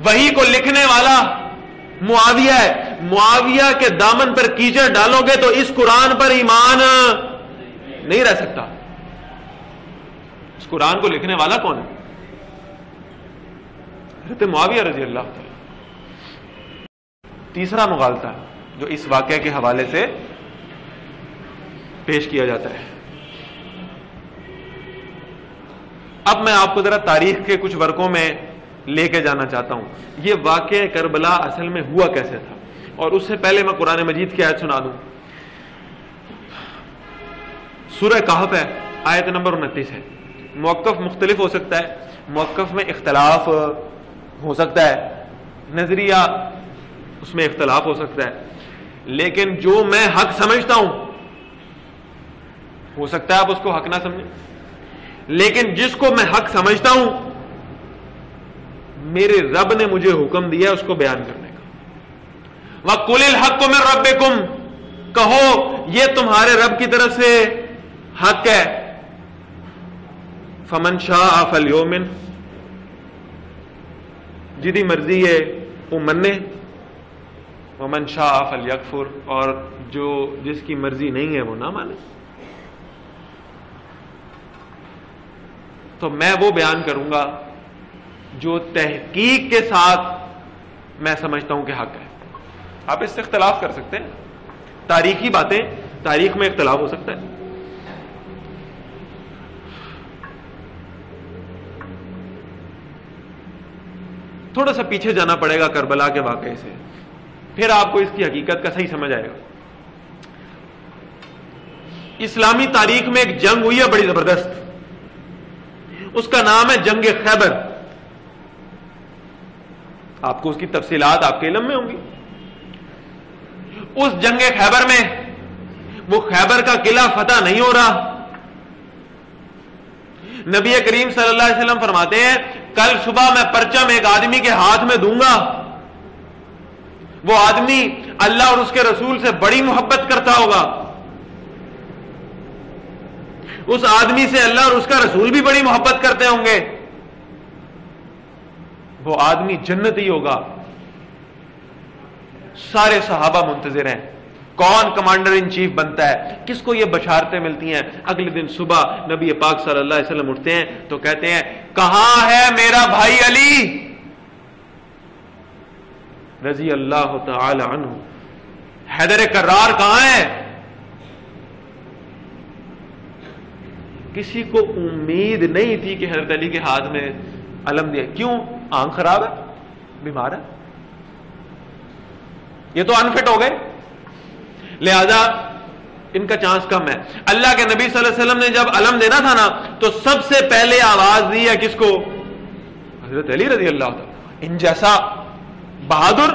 وحی کو لکھنے والا معاویہ ہے، معاویہ کے دامن پر کیچڑ ڈالو گے تو اس قرآن پر ایمان نہیں رہ سکتا۔ اس قرآن کو لکھنے والا کون ہے؟ حضرت معاویہ رضی اللہ تعالی۔ تیسرا مغالطہ جو اس واقعے کے حوالے سے پیش کیا جاتا ہے، اب میں آپ کو ذرا تاریخ کے کچھ ورقوں میں لے کے جانا چاہتا ہوں، یہ واقعہ کربلا اصل میں ہوا کیسے تھا۔ اور اس سے پہلے میں قرآن مجید کی آیت سنا دوں، سورہ کہف ہے، آیت نمبر 29 ہے۔ موقف مختلف ہو سکتا ہے، موقف میں اختلاف ہو سکتا ہے، نظریہ اس میں اختلاف ہو سکتا ہے، لیکن جو میں حق سمجھتا ہوں، ہو سکتا ہے آپ اس کو حق نہ سمجھیں، لیکن جس کو میں حق سمجھتا ہوں، میرے رب نے مجھے حکم دیا اس کو بیان کرنے کا۔ وَقُلِ الْحَقُّ مِن رَبِّكُمْ، کہو یہ تمہارے رب کی طرف سے حق ہے۔ فَمَن شَاءَ فَلْيُؤْمِنْ، جدی مرضی ہے وہ منے، وَمَن شَاءَ فَلْيَكْفُرْ، اور جو جس کی مرضی نہیں ہے وہ نہ مانے۔ تو میں وہ بیان کروں گا جو تحقیق کے ساتھ میں سمجھتا ہوں کہ حق ہے۔ آپ اس سے اختلاف کر سکتے ہیں، تاریخی باتیں، تاریخ میں اختلاف ہو سکتا ہے۔ تھوڑا سا پیچھے جانا پڑے گا کربلا کے واقعے سے۔ پھر آپ کو اس کی حقیقت کا صحیح سمجھ آئے گا. اسلامی تاریخ میں ایک جنگ ہوئی ہے بڑی زبردست, اس کا نام ہے جنگ خیبر. آپ کو اس کی تفصیلات آپ کے علم میں ہوں گی. اس جنگ خیبر میں وہ خیبر کا قلعہ فتح نہیں ہو رہا. نبی کریم صلی اللہ علیہ وسلم فرماتے ہیں کل صبح میں پرچم ایک آدمی کے ہاتھ میں دوں گا, وہ آدمی اللہ اور اس کے رسول سے بڑی محبت کرتا ہوگا, اس آدمی سے اللہ اور اس کا رسول بھی بڑی محبت کرتے ہوں گے, وہ آدمی جنتی ہوگا. سارے صحابہ منتظر ہیں کون کمانڈر ان چیف بنتا ہے, کس کو یہ بشارتیں ملتی ہیں. اگلے دن صبح نبی پاک صلی اللہ علیہ وسلم اٹھتے ہیں تو کہتے ہیں کہاں ہے میرا بھائی علی رضی اللہ تعالی عنہ, حیدر کرار کہاں ہے؟ کسی کو امید نہیں تھی کہ حضرت علی کے ہاتھ میں علم دیا. کیوں؟ آنکھ خراب ہے, بیمار ہے, یہ تو انفٹ ہو گئے, لہذا ان کا چانس کم ہے. اللہ کے نبی صلی اللہ علیہ وسلم نے جب علم دینا تھا نا تو سب سے پہلے آواز دی ہے کس کو؟ حضرت علی رضی اللہ عنہ. ان جیسا بہادر,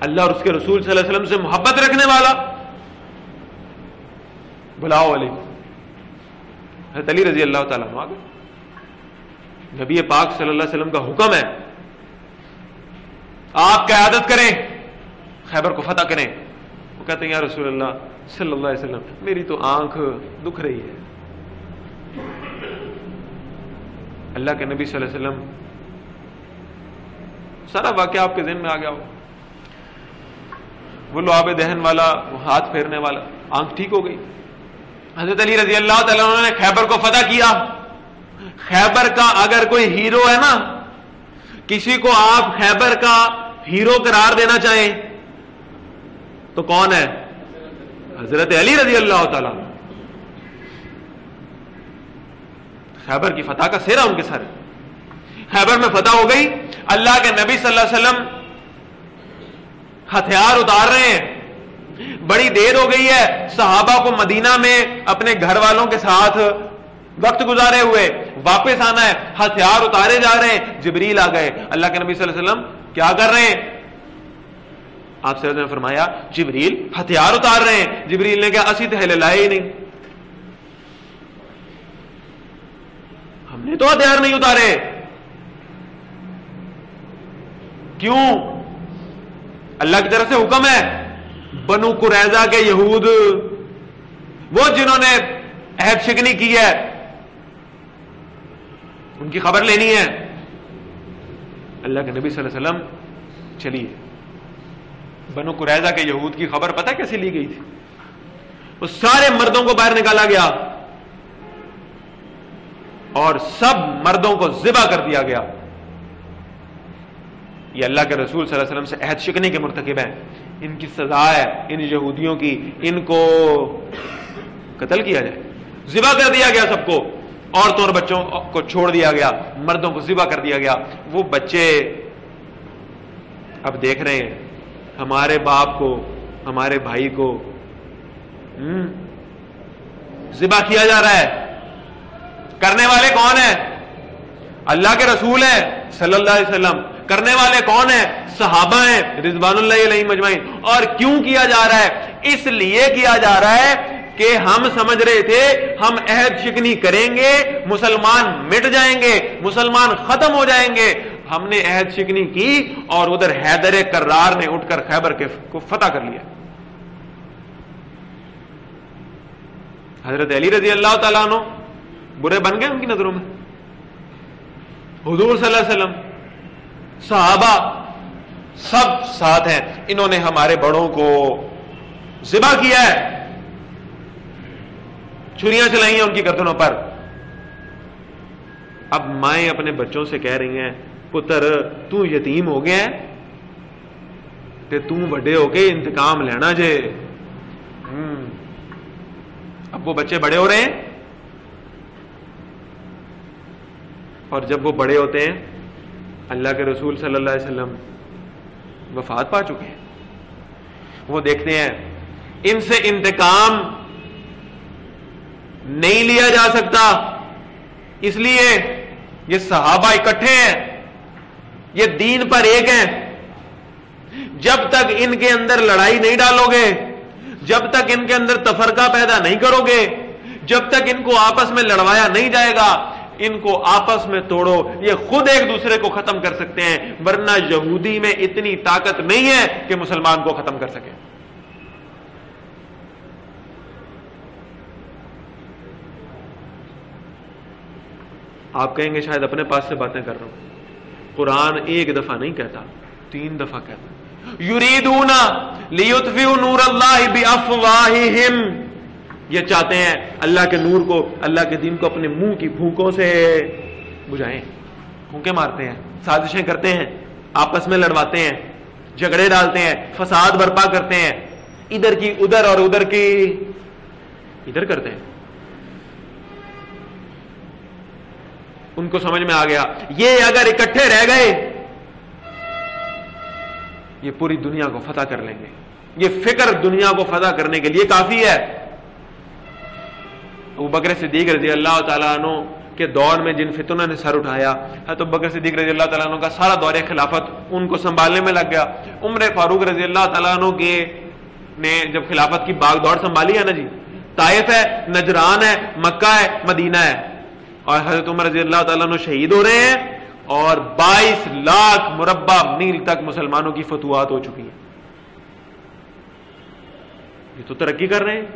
اللہ اور اس کے رسول صلی اللہ علیہ وسلم سے محبت رکھنے والا, بلاؤ علی. حضرت علی رضی اللہ تعالیٰ عنہ. نبی پاک صلی اللہ علیہ وسلم کا حکم ہے آپ قیادت کریں, خیبر کو فتح کریں. وہ کہتے ہیں یا رسول اللہ صلی اللہ علیہ وسلم میری تو آنکھ دکھ رہی ہے. اللہ کے نبی صلی اللہ علیہ وسلم, سارا واقعہ آپ کے ذہن میں آ گیا ہو, وہ لعاب دہن والا, وہ ہاتھ پھیرنے والا, آنکھ ٹھیک ہو گئی. حضرت علی رضی اللہ تعالیٰ عنہ نے خیبر کو فتح کیا. خیبر کا اگر کوئی ہیرو ہے نا, کسی کو آپ خیبر کا ہیرو قرار دینا چاہیں تو کون ہے؟ حضرت علی رضی اللہ تعالیٰ. خیبر کی فتح کا سہرا ان کے سر. خیبر میں فتح ہو گئی. اللہ کے نبی صلی اللہ علیہ وسلم ہتھیار اتار رہے ہیں, بڑی دیر ہو گئی ہے. صحابہ کو مدینہ میں اپنے گھر والوں کے ساتھ وقت گزارے ہوئے واپس آنا ہے, ہتھیار اتارے جا رہے ہیں. جبریل آ گئے. اللہ کے نبی صلی اللہ علیہ وسلم کیا کر رہے ہیں؟ آپ سے نے فرمایا جبریل ہتھیار اتار رہے ہیں. جبریل نے کہا اسی تو ہلے لائے ہی نہیں, ہم نے تو ہتھیار نہیں اتارے. کیوں؟ اللہ کی طرف سے حکم ہے. بنو قریظہ کے یہود, وہ جنہوں نے عہد شکنی کی ہے, ان کی خبر لینی ہے. اللہ کے نبی صلی اللہ علیہ وسلم چلیے. بنو قریظہ کے یہود کی خبر پتہ کیسے لی گئی تھی؟ وہ سارے مردوں کو باہر نکالا گیا اور سب مردوں کو ذبح کر دیا گیا. یہ اللہ کے رسول صلی اللہ علیہ وسلم سے عہد شکنی کے مرتکب ہیں, ان کی سزا ہے ان یہودیوں کی, ان کو قتل کیا جائے. ذبح کر دیا گیا سب کو, عورتوں اور بچوں کو چھوڑ دیا گیا, مردوں کو ذبح کر دیا گیا. وہ بچے اب دیکھ رہے ہیں ہمارے باپ کو, ہمارے بھائی کو ذبح کیا جا رہا ہے. کرنے والے کون ہیں؟ اللہ کے رسول ہیں صلی اللہ علیہ وسلم. کرنے والے کون ہیں؟ صحابہ ہیں رضوان اللہ علیہم اجمعین. اور کیوں کیا جا رہا ہے؟ اس لیے کیا جا رہا ہے کہ ہم سمجھ رہے تھے ہم عہد شکنی کریں گے مسلمان مٹ جائیں گے, مسلمان ختم ہو جائیں گے. ہم نے عہد شکنی کی اور ادھر حیدر کرار نے اٹھ کر خیبر کو فتح کر لیا. حضرت علی رضی اللہ تعالیٰ عنہ برے بن گئے ان کی نظروں میں. حضور صلی اللہ علیہ وسلم, صحابہ سب ساتھ ہیں. انہوں نے ہمارے بڑوں کو ذبح کیا ہے, چھریاں چلائی ہیں ان کی گردنوں پر. اب مائیں اپنے بچوں سے کہہ رہی ہیں پتر تو یتیم ہو گیا ہے تے تو بڑے ہو کے انتقام لینا جے. اب وہ بچے بڑے ہو رہے ہیں اور جب وہ بڑے ہوتے ہیں اللہ کے رسول صلی اللہ علیہ وسلم وفات پا چکے ہیں. وہ دیکھتے ہیں ان سے انتقام نہیں لیا جا سکتا، اس لیے یہ صحابہ اکٹھے ہیں، یہ دین پر ایک ہیں. جب تک ان کے اندر لڑائی نہیں ڈالو گے، جب تک ان کے اندر تفرقہ پیدا نہیں کرو گے، جب تک ان کو آپس میں لڑوایا نہیں جائے گا، ان کو آپس میں توڑو، یہ خود ایک دوسرے کو ختم کر سکتے ہیں، ورنہ یہودی میں اتنی طاقت نہیں ہے کہ مسلمان کو ختم کر سکے. آپ کہیں گے شاید اپنے پاس سے باتیں کر رہا ہوں. قرآن ایک دفعہ نہیں کہتا، 3 دفعہ کہتا. یریدون لیطفئوا نور اللہ بافواہہم، یہ چاہتے ہیں اللہ کے نور کو، اللہ کے دین کو اپنے منہ کی پھونکوں سے بجھائیں. پھونکے مارتے ہیں، سازشیں کرتے ہیں، آپس میں لڑواتے ہیں، جھگڑے ڈالتے ہیں، فساد برپا کرتے ہیں، ادھر کی ادھر اور ادھر کی ادھر کرتے ہیں. ان کو سمجھ میں آ گیا یہ اگر اکٹھے رہ گئے یہ پوری دنیا کو فتح کر لیں گے. یہ فکر دنیا کو فتح کرنے کے لیے کافی ہے. ابو بکر صدیق رضی اللہ تعالیٰ عنہ کے دور میں جن فتنوں نے سر اٹھایا، حضرت ابو بکر صدیق رضی اللہ تعالیٰ عنہ کا سارا دور خلافت ان کو سنبھالنے میں لگ گیا. عمر فاروق رضی اللہ تعالیٰ عنہ کے نے جب خلافت کی باغ دوڑ سنبھالی ہے نا جی، طائف ہے، نجران ہے، مکہ ہے، مدینہ ہے، اور حضرت عمر رضی اللہ تعالیٰ عنہ شہید ہو رہے ہیں، اور 22 لاکھ مربع میل تک مسلمانوں کی فتوحات ہو چکی ہیں. یہ تو ترقی کر رہے ہیں،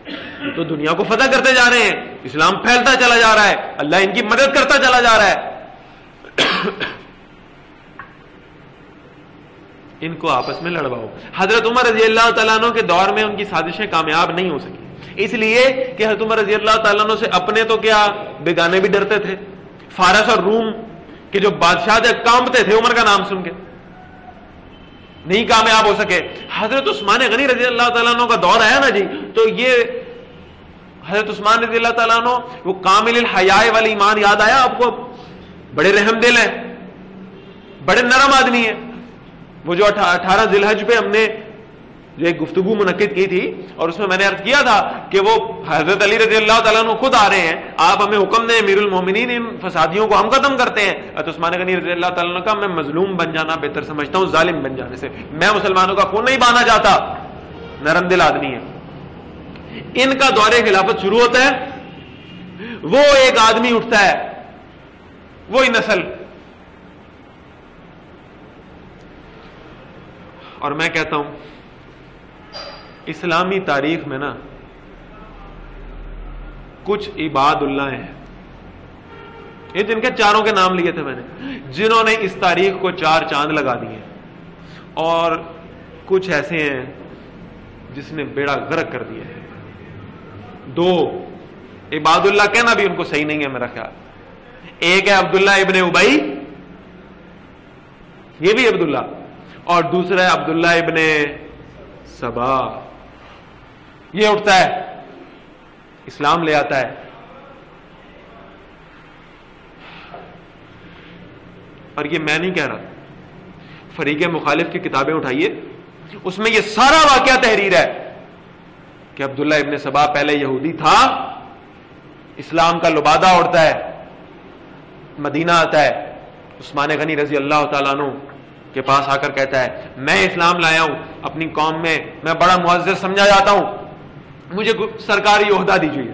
یہ تو دنیا کو فتح کرتے جا رہے ہیں، اسلام پھیلتا چلا جا رہا ہے، اللہ ان کی مدد کرتا چلا جا رہا ہے. ان کو آپس میں لڑواؤ. حضرت عمر رضی اللہ تعالیٰ عنہ کے دور میں ان کی سازشیں کامیاب نہیں ہو سکی، اس لیے کہ حضرت عمر رضی اللہ تعالیٰ عنہ سے اپنے تو کیا بیگانے بھی ڈرتے تھے. فارس اور روم کے جو بادشاہ تھے کانپتے تھے عمر کا نام سن کے، نہیں کامیاب ہو سکے. حضرت عثمان غنی رضی اللہ تعالیٰ عنہ کا دور آیا نا جی، تو یہ حضرت عثمان رضی اللہ تعالیٰ عنہ وہ کامل الحیاء والایمان یاد آیا آپ کو؟ بڑے رحم دل ہیں، بڑے نرم آدمی ہیں. وہ جو 18 ذی الحج پہ ہم نے جو ایک گفتگو منعقد کی تھی، اور اس میں میں نے عرض کیا تھا کہ وہ حضرت علی رضی اللہ تعالیٰ عنہ خود آ رہے ہیں، آپ ہمیں حکم دیں امیر المومنین، ان فسادیوں کو ہم ختم کرتے ہیں. حضرت عثمان غنی رضی اللہ تعالیٰ عنہ کا میں مظلوم بن جانا بہتر سمجھتا ہوں ظالم بن جانے سے، میں مسلمانوں کا خون نہیں بہانا چاہتا. نرم دل آدمی ہے. ان کا دور خلافت شروع ہوتا ہے، وہ ایک آدمی اٹھتا ہے، وہی نسل. اور میں کہتا ہوں اسلامی تاریخ میں نا کچھ عباد اللہ ہیں، یہ جن کے چاروں کے نام لیے تھے میں نے، جنہوں نے اس تاریخ کو 4 چاند لگا دیے، اور کچھ ایسے ہیں جس نے بیڑا غرق کر دیا ہے. 2 عباد اللہ کہنا بھی ان کو صحیح نہیں ہے میرا خیال. ایک ہے عبداللہ ابن ابی، یہ بھی عبداللہ، اور دوسرا ہے عبداللہ ابن سبا. یہ اٹھتا ہے، اسلام لے آتا ہے. اور یہ میں نہیں کہہ رہا، فریق مخالف کی کتابیں اٹھائیے، اس میں یہ سارا واقعہ تحریر ہے کہ عبداللہ ابن سبا پہلے یہودی تھا، اسلام کا لبادہ اڑتا ہے، مدینہ آتا ہے، عثمان غنی رضی اللہ تعالیٰ عنہ کے پاس آ کر کہتا ہے میں اسلام لایا ہوں، اپنی قوم میں میں بڑا معزز سمجھا جاتا ہوں، مجھے سرکاری عہدہ دیجیے.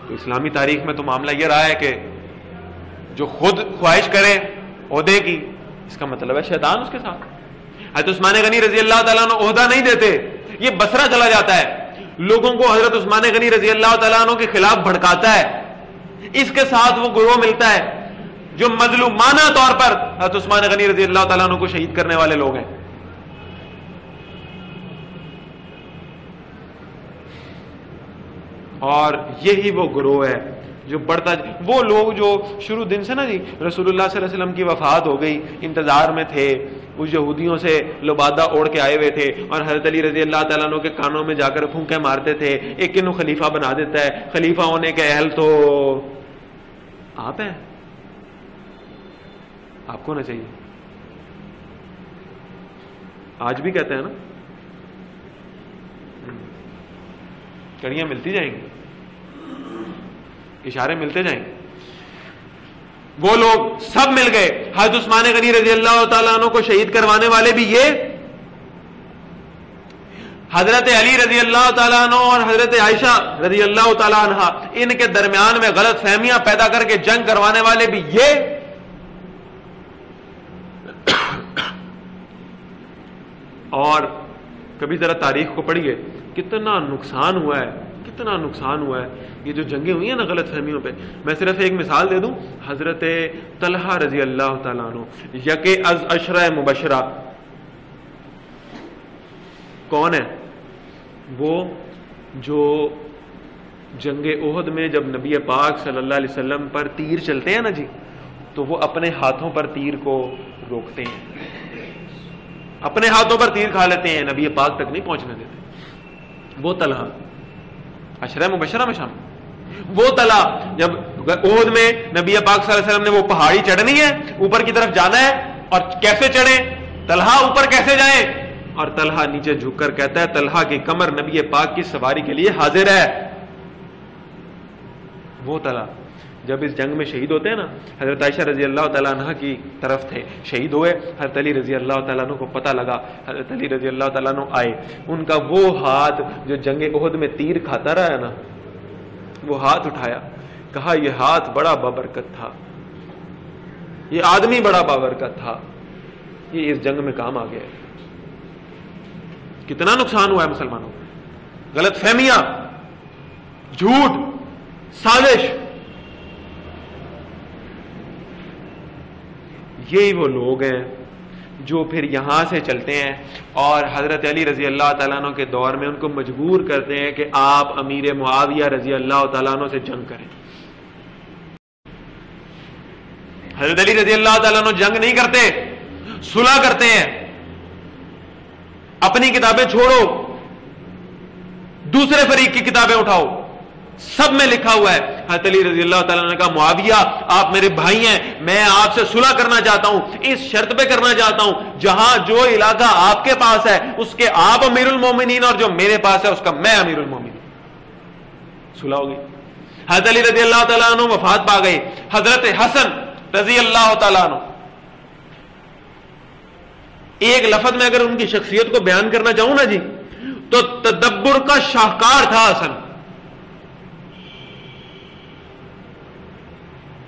تو اسلامی تاریخ میں تو معاملہ یہ رہا ہے کہ جو خود خواہش کرے عہدے کی، اس کا مطلب ہے شیطان اس کے ساتھ. حضرت عثمان غنی رضی اللہ تعالیٰ عنہ عہدہ نہیں دیتے، یہ بصرہ چلا جاتا ہے، لوگوں کو حضرت عثمان غنی رضی اللہ تعالیٰ عنہ کے خلاف بھڑکاتا ہے. اس کے ساتھ وہ گروہ ملتا ہے جو مظلومانہ طور پر حضرت عثمان غنی رضی اللہ تعالیٰ عنہ کو شہید کرنے والے لوگ ہیں. اور یہی وہ گروہ ہے جو بڑھتا، وہ لوگ جو شروع دن سے نا جی رسول اللہ صلی اللہ علیہ وسلم کی وفات ہو گئی انتظار میں تھے، اس یہودیوں سے لبادہ اوڑھ کے آئے ہوئے تھے، اور حضرت علی رضی اللہ تعالیٰ عنہ کے کانوں میں جا کر پھونکے مارتے تھے، ایک انہوں خلیفہ بنا دیتا ہے، خلیفہ ہونے کے اہل تو آپ ہیں، آپ کو ہونا چاہیے. آج بھی کہتے ہیں نا، کڑیاں ملتی جائیں گی، اشارے ملتے جائیں گے. وہ لوگ سب مل گئے. حضرت عثمان غنی رضی اللہ تعالیٰ عنہ کو شہید کروانے والے بھی یہ، حضرت علی رضی اللہ تعالیٰ عنہ اور حضرت عائشہ رضی اللہ تعالیٰ عنہ، ان کے درمیان میں غلط فہمیاں پیدا کر کے جنگ کروانے والے بھی یہ. اور کبھی ذرا تاریخ کو پڑھیے، کتنا نقصان ہوا ہے، کتنا نقصان ہوا ہے. یہ جو جنگیں ہوئی ہیں نا غلط فہمیوں پہ، میں صرف ایک مثال دے دوں. حضرت طلحہ رضی اللہ تعالیٰ عنہ یکے از عشرہ مبشرہ کون ہے؟ وہ جو جنگ احد میں جب نبی پاک صلی اللہ علیہ وسلم پر تیر چلتے ہیں نا جی، تو وہ اپنے ہاتھوں پر تیر کو روکتے ہیں، اپنے ہاتھوں پر تیر کھا لیتے ہیں، نبی پاک تک نہیں پہنچنے دیتے. وہ طلحہ عشرہ مبشرہ میں شامل. وہ طلحہ جب احد میں نبی پاک صلی اللہ علیہ وسلم نے وہ پہاڑی چڑھنی ہے، اوپر کی طرف جانا ہے، اور کیسے چڑھیں؟ طلحہ اوپر کیسے جائیں؟ اور طلحہ نیچے جھک کر کہتا ہے طلحہ کی کمر نبی پاک کی سواری کے لیے حاضر ہے. وہ طلحہ جب اس جنگ میں شہید ہوتے ہیں نا، حضرت عائشہ رضی اللہ تعالیٰ عنہ کی طرف تھے، شہید ہوئے. حضرت علی رضی اللہ تعالیٰ عنہ کو پتہ لگا، حضرت علی رضی اللہ تعالیٰ عنہ آئے. ان کا وہ ہاتھ جو جنگ احد میں تیر کھاتا رہا ہے نا، وہ ہاتھ اٹھایا، کہا یہ ہاتھ بڑا بابرکت تھا، یہ آدمی بڑا بابرکت تھا، یہ اس جنگ میں کام آ گیا. کتنا نقصان ہوا ہے مسلمانوں کو، غلط فہمیاں، جھوٹ، سازش. یہی وہ لوگ ہیں جو پھر یہاں سے چلتے ہیں اور حضرت علی رضی اللہ تعالیٰ عنہ کے دور میں ان کو مجبور کرتے ہیں کہ آپ امیر معاویہ رضی اللہ تعالیٰ عنہ سے جنگ کریں. حضرت علی رضی اللہ تعالیٰ عنہ جنگ نہیں کرتے، صلح کرتے ہیں. اپنی کتابیں چھوڑو، دوسرے فریق کی کتابیں اٹھاؤ، سب میں لکھا ہوا ہے. حضرت علی رضی اللہ تعالیٰ نے کہا معاویہ آپ میرے بھائی ہیں، میں آپ سے صلح کرنا چاہتا ہوں، اس شرط پہ کرنا چاہتا ہوں جہاں جو علاقہ آپ کے پاس ہے اس کے آپ امیر المومنین اور جو میرے پاس ہے اس کا میں امیر المومنین. صلح ہو گئی. حضرت علی رضی اللہ تعالیٰ عنہ وفات پا گئے. حضرت حسن رضی اللہ تعالیٰ عنہ، ایک لفظ میں اگر ان کی شخصیت کو بیان کرنا چاہوں نا جی، تو تدبر کا شاہکار تھا حسن.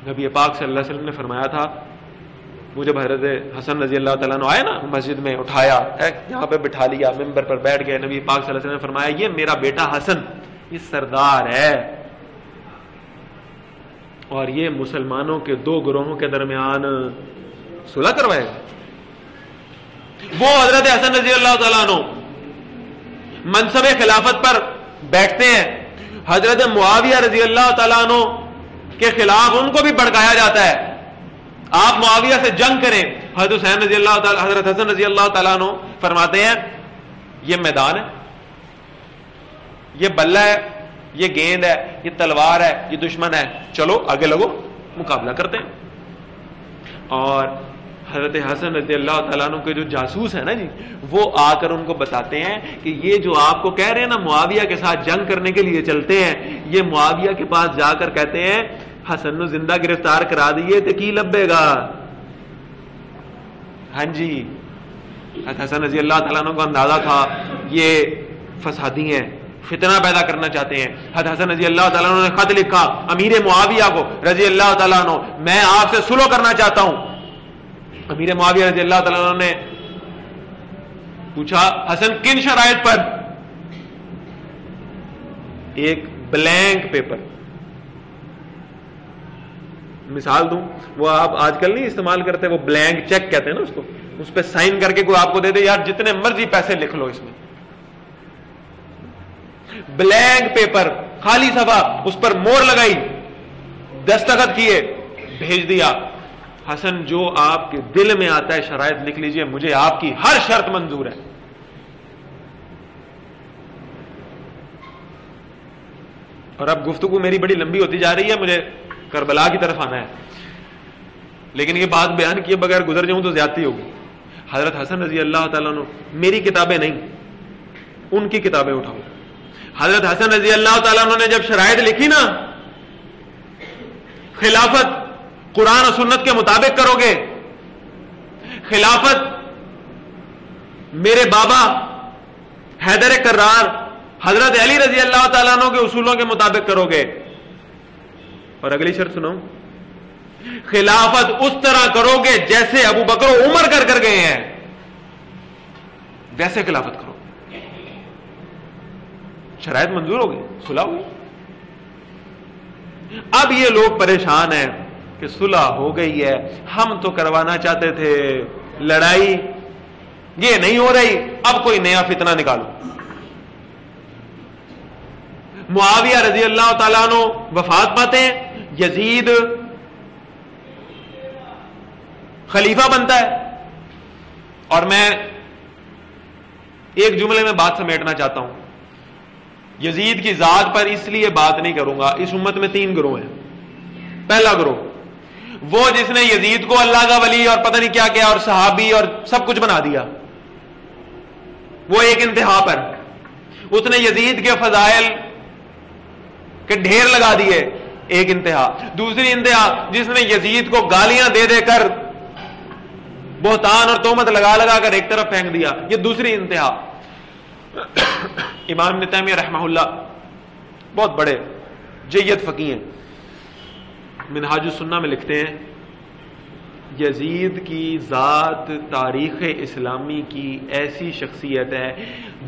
نبی پاک صلی اللہ علیہ وسلم نے فرمایا تھا، وہ جب حضرت حسن رضی اللہ تعالیٰ عنہ آئے نا مسجد میں، اٹھایا، یہاں پہ بٹھا لیا، ممبر پر بیٹھ گئے. نبی پاک صلی اللہ علیہ وسلم نے فرمایا یہ میرا بیٹا حسن، یہ سردار ہے، اور یہ مسلمانوں کے دو گروہوں کے درمیان صلح کروائے گا. وہ حضرت حسن رضی اللہ تعالیٰ عنہ منصب خلافت پر بیٹھتے ہیں. حضرت معاویہ رضی اللہ تعالیٰ عنہ کے خلاف ان کو بھی بھڑکایا جاتا ہے، آپ معاویہ سے جنگ کریں. حضرت حسین رضی اللہ تعالیٰ، حضرت حسن رضی اللہ تعالیٰ عنہ فرماتے ہیں یہ میدان ہے، یہ بلہ ہے، یہ گیند ہے، یہ تلوار ہے، یہ دشمن ہے، چلو آگے لگو، مقابلہ کرتے ہیں. اور حضرت حسن رضی اللہ تعالیٰ عنہ کے جو جاسوس ہیں نا جی، وہ آ کر ان کو بتاتے ہیں کہ یہ جو آپ کو کہہ رہے ہیں نا معاویہ کے ساتھ جنگ کرنے کے لیے چلتے ہیں، یہ معاویہ کے پاس جا کر کہتے ہیں حسن نو زندہ گرفتار کرا دیے تو کی لبے گا. ہاں جی، حسن رضی اللہ تعالیٰ عنہ کو اندازہ تھا یہ فسادی ہیں، فتنہ پیدا کرنا چاہتے ہیں. حضرت حسن رضی اللہ تعالیٰ عنہ نے خط لکھا امیر معاویہ کو رضی اللہ تعالیٰ عنہ، میں آپ سے صلح کرنا چاہتا ہوں. امیر معاویہ رضی اللہ تعالیٰ عنہ نے پوچھا حسن کن شرائط پر؟ ایک بلینک پیپر، مثال دوں، وہ آپ آج کل نہیں استعمال کرتے، وہ بلینک چیک کہتے ہیں نا اس کو، اس پہ سائن کر کے کوئی آپ کو دے دے یار جتنے مرضی پیسے لکھ لو اس میں. بلینک پیپر، خالی صفحہ، اس پر مور لگائی، دستخط کیے، بھیج دیا. حسن جو آپ کے دل میں آتا ہے شرائط لکھ لیجئے، مجھے آپ کی ہر شرط منظور ہے. اور اب گفتگو میری بڑی لمبی ہوتی جا رہی ہے، مجھے کربلا کی طرف آنا ہے، لیکن یہ بات بیان کیے بغیر گزر جاؤں تو زیادتی ہوگی. حضرت حسن رضی اللہ تعالیٰ عنہ، میری کتابیں نہیں، ان کی کتابیں اٹھاؤ. حضرت حسن رضی اللہ تعالیٰ عنہ نے جب شرائط لکھی نا، خلافت قرآن و سنت کے مطابق کرو گے، خلافت میرے بابا حیدر کرار حضرت علی رضی اللہ تعالیٰ عنہ کے اصولوں کے مطابق کرو گے. اور اگلی شرط سنو، خلافت اس طرح کرو گے جیسے ابو بکر و عمر کر گئے ہیں، ویسے خلافت کرو. شرائط منظور ہو گئی، صلح ہوئی. اب یہ لوگ پریشان ہیں کہ صلح ہو گئی ہے، ہم تو کروانا چاہتے تھے لڑائی، یہ نہیں ہو رہی، اب کوئی نیا فتنہ نکالو. معاویہ رضی اللہ تعالیٰ عنہ وفات پاتے ہیں، یزید خلیفہ بنتا ہے. اور میں ایک جملے میں بات سمیٹنا چاہتا ہوں. یزید کی ذات پر اس لیے بات نہیں کروں گا. اس امت میں 3 گروہ ہیں. پہلا گروہ وہ جس نے یزید کو اللہ کا ولی اور پتہ نہیں کیا کیا اور صحابی اور سب کچھ بنا دیا، وہ ایک انتہا پر، اس نے یزید کے فضائل کے ڈھیر لگا دیے، ایک انتہا. دوسری انتہا جس نے یزید کو گالیاں دے دے کر بہتان اور تہمت لگا کر ایک طرف پھینک دیا، یہ دوسری انتہا. امام ابن تیمیہ رحمہ اللہ بہت بڑے جید فقیہ ہیں، منہاج السنہ میں لکھتے ہیں یزید کی ذات تاریخ اسلامی کی ایسی شخصیت ہے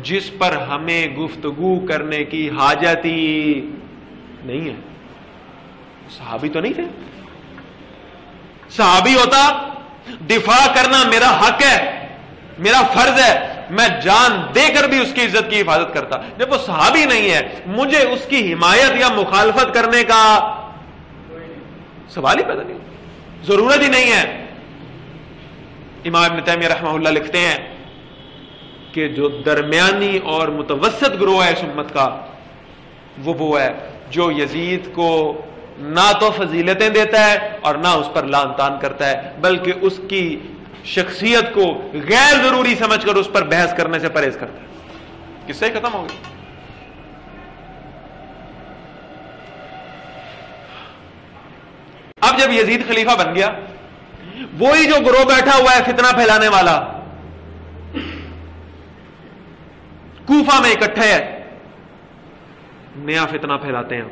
جس پر ہمیں گفتگو کرنے کی حاجت ہی نہیں ہے. صحابی تو نہیں تھے، صحابی ہوتا دفاع کرنا میرا حق ہے، میرا فرض ہے، میں جان دے کر بھی اس کی عزت کی حفاظت کرتا. جب وہ صحابی نہیں ہے، مجھے اس کی حمایت یا مخالفت کرنے کا سوال ہی پیدا نہیں، ضرورت ہی نہیں ہے. امام ابن تیمیہ رحمہ اللہ لکھتے ہیں کہ جو درمیانی اور متوسط گروہ ہے اس امت کا، وہ ہے جو یزید کو نہ تو فضیلتیں دیتا ہے اور نہ اس پر لعن طعن کرتا ہے، بلکہ اس کی شخصیت کو غیر ضروری سمجھ کر اس پر بحث کرنے سے پرہیز کرتا ہے. قصہ ہی ختم ہو گیا. اب جب یزید خلیفہ بن گیا، وہی جو گروہ بیٹھا ہوا ہے فتنہ پھیلانے والا، کوفہ میں اکٹھے ہے، نیا فتنہ پھیلاتے ہیں.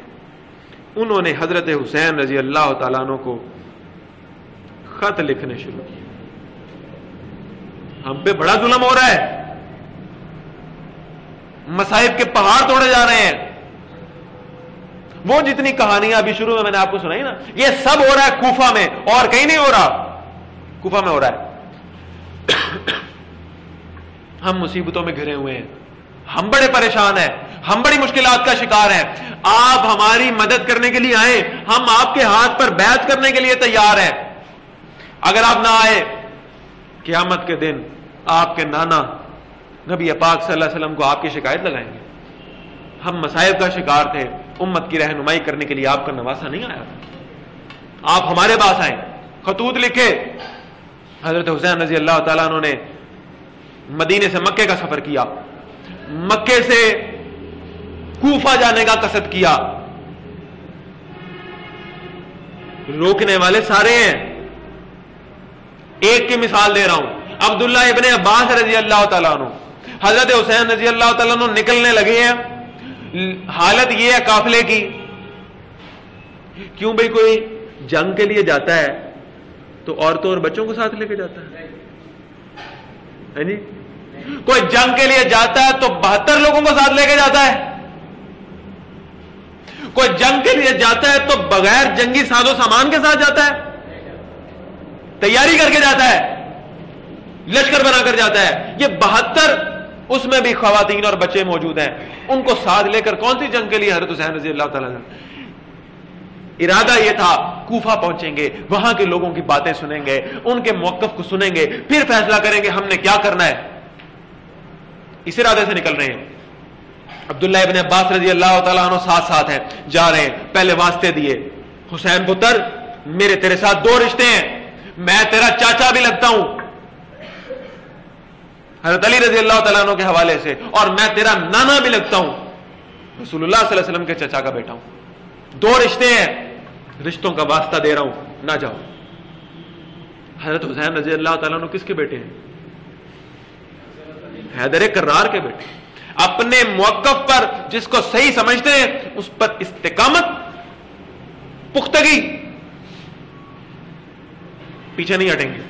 انہوں نے حضرت حسین رضی اللہ تعالیٰ عنہ کو خط لکھنے شروع کیے. ہم پہ بڑا ظلم ہو رہا ہے، مصائب کے پہاڑ توڑے جا رہے ہیں. وہ جتنی کہانیاں ابھی شروع میں نے آپ کو سنائی نا، یہ سب ہو رہا ہے کوفہ میں، اور کہیں نہیں ہو رہا، کوفہ میں ہو رہا ہے. ہم مصیبتوں میں گھرے ہوئے ہیں، ہم بڑے پریشان ہیں، ہم بڑی مشکلات کا شکار ہیں. آپ ہماری مدد کرنے کے لیے آئیں، ہم آپ کے ہاتھ پر بیعت کرنے کے لیے تیار ہیں. اگر آپ نہ آئے، قیامت کے دن آپ کے نانا نبی پاک صلی اللہ علیہ وسلم کو آپ کی شکایت لگائیں گے. ہم مصائب کا شکار تھے، امت کی رہنمائی کرنے کے لیے آپ کا نواسہ نہیں آیا تھا، آپ ہمارے پاس آئے. خطوط لکھے. حضرت حسین رضی اللہ تعالیٰ عنہ نے مدینے سے مکے کا سفر کیا، مکے سے کوفہ جانے کا قصد کیا. روکنے والے سارے ہیں. ایک کی مثال دے رہا ہوں، عبداللہ ابن عباس رضی اللہ تعالیٰ عنہ، حضرت حسین رضی اللہ تعالیٰ عنہ نکلنے لگے ہیں. حالت یہ ہے قافلے کی، کیوں بھئی کوئی جنگ کے لیے جاتا ہے تو عورتوں اور بچوں کو ساتھ لے کے جاتا ہے جی؟ کوئی جنگ کے لیے جاتا ہے تو 72 لوگوں کو ساتھ لے کے جاتا ہے. کوئی جنگ کے لیے جاتا ہے تو بغیر جنگی ساز و سامان کے ساتھ جاتا ہے، تیاری کر کے جاتا ہے، لشکر بنا کر جاتا ہے. یہ 72 اس میں بھی خواتین اور بچے موجود ہیں، ان کو ساتھ لے کر کون سی جنگ کے لیے حضرت حسین رضی اللہ تعالیٰ عنہ. ارادہ یہ تھا کوفہ پہنچیں گے، وہاں کے لوگوں کی باتیں سنیں گے، ان کے موقف کو سنیں گے، پھر فیصلہ کریں گے ہم نے کیا کرنا ہے. اس ارادے سے نکل رہے ہیں. عبداللہ ابن عباس رضی اللہ تعالیٰ عنہ ساتھ ساتھ ہیں، جا رہے ہیں. پہلے واسطے دیے، حسین پتر میرے تیرے ساتھ 2 رشتے ہیں، میں تیرا چاچا بھی لگتا ہوں، حضرت علی رضی اللہ تعالیٰ عنہ کے حوالے سے، اور میں تیرا نانا بھی لگتا ہوں، رسول اللہ صلی اللہ علیہ وسلم کے چچا کا بیٹا ہوں، 2 رشتے ہیں، رشتوں کا واسطہ دے رہا ہوں، نہ جاؤ۔ حضرت حسین رضی اللہ تعالیٰ عنہ کس کے بیٹے ہیں؟ حیدر کرار کے بیٹے۔ اپنے موقف پر جس کو صحیح سمجھتے ہیں اس پر استقامت، پختگی، پیچھے نہیں ہٹیں گے،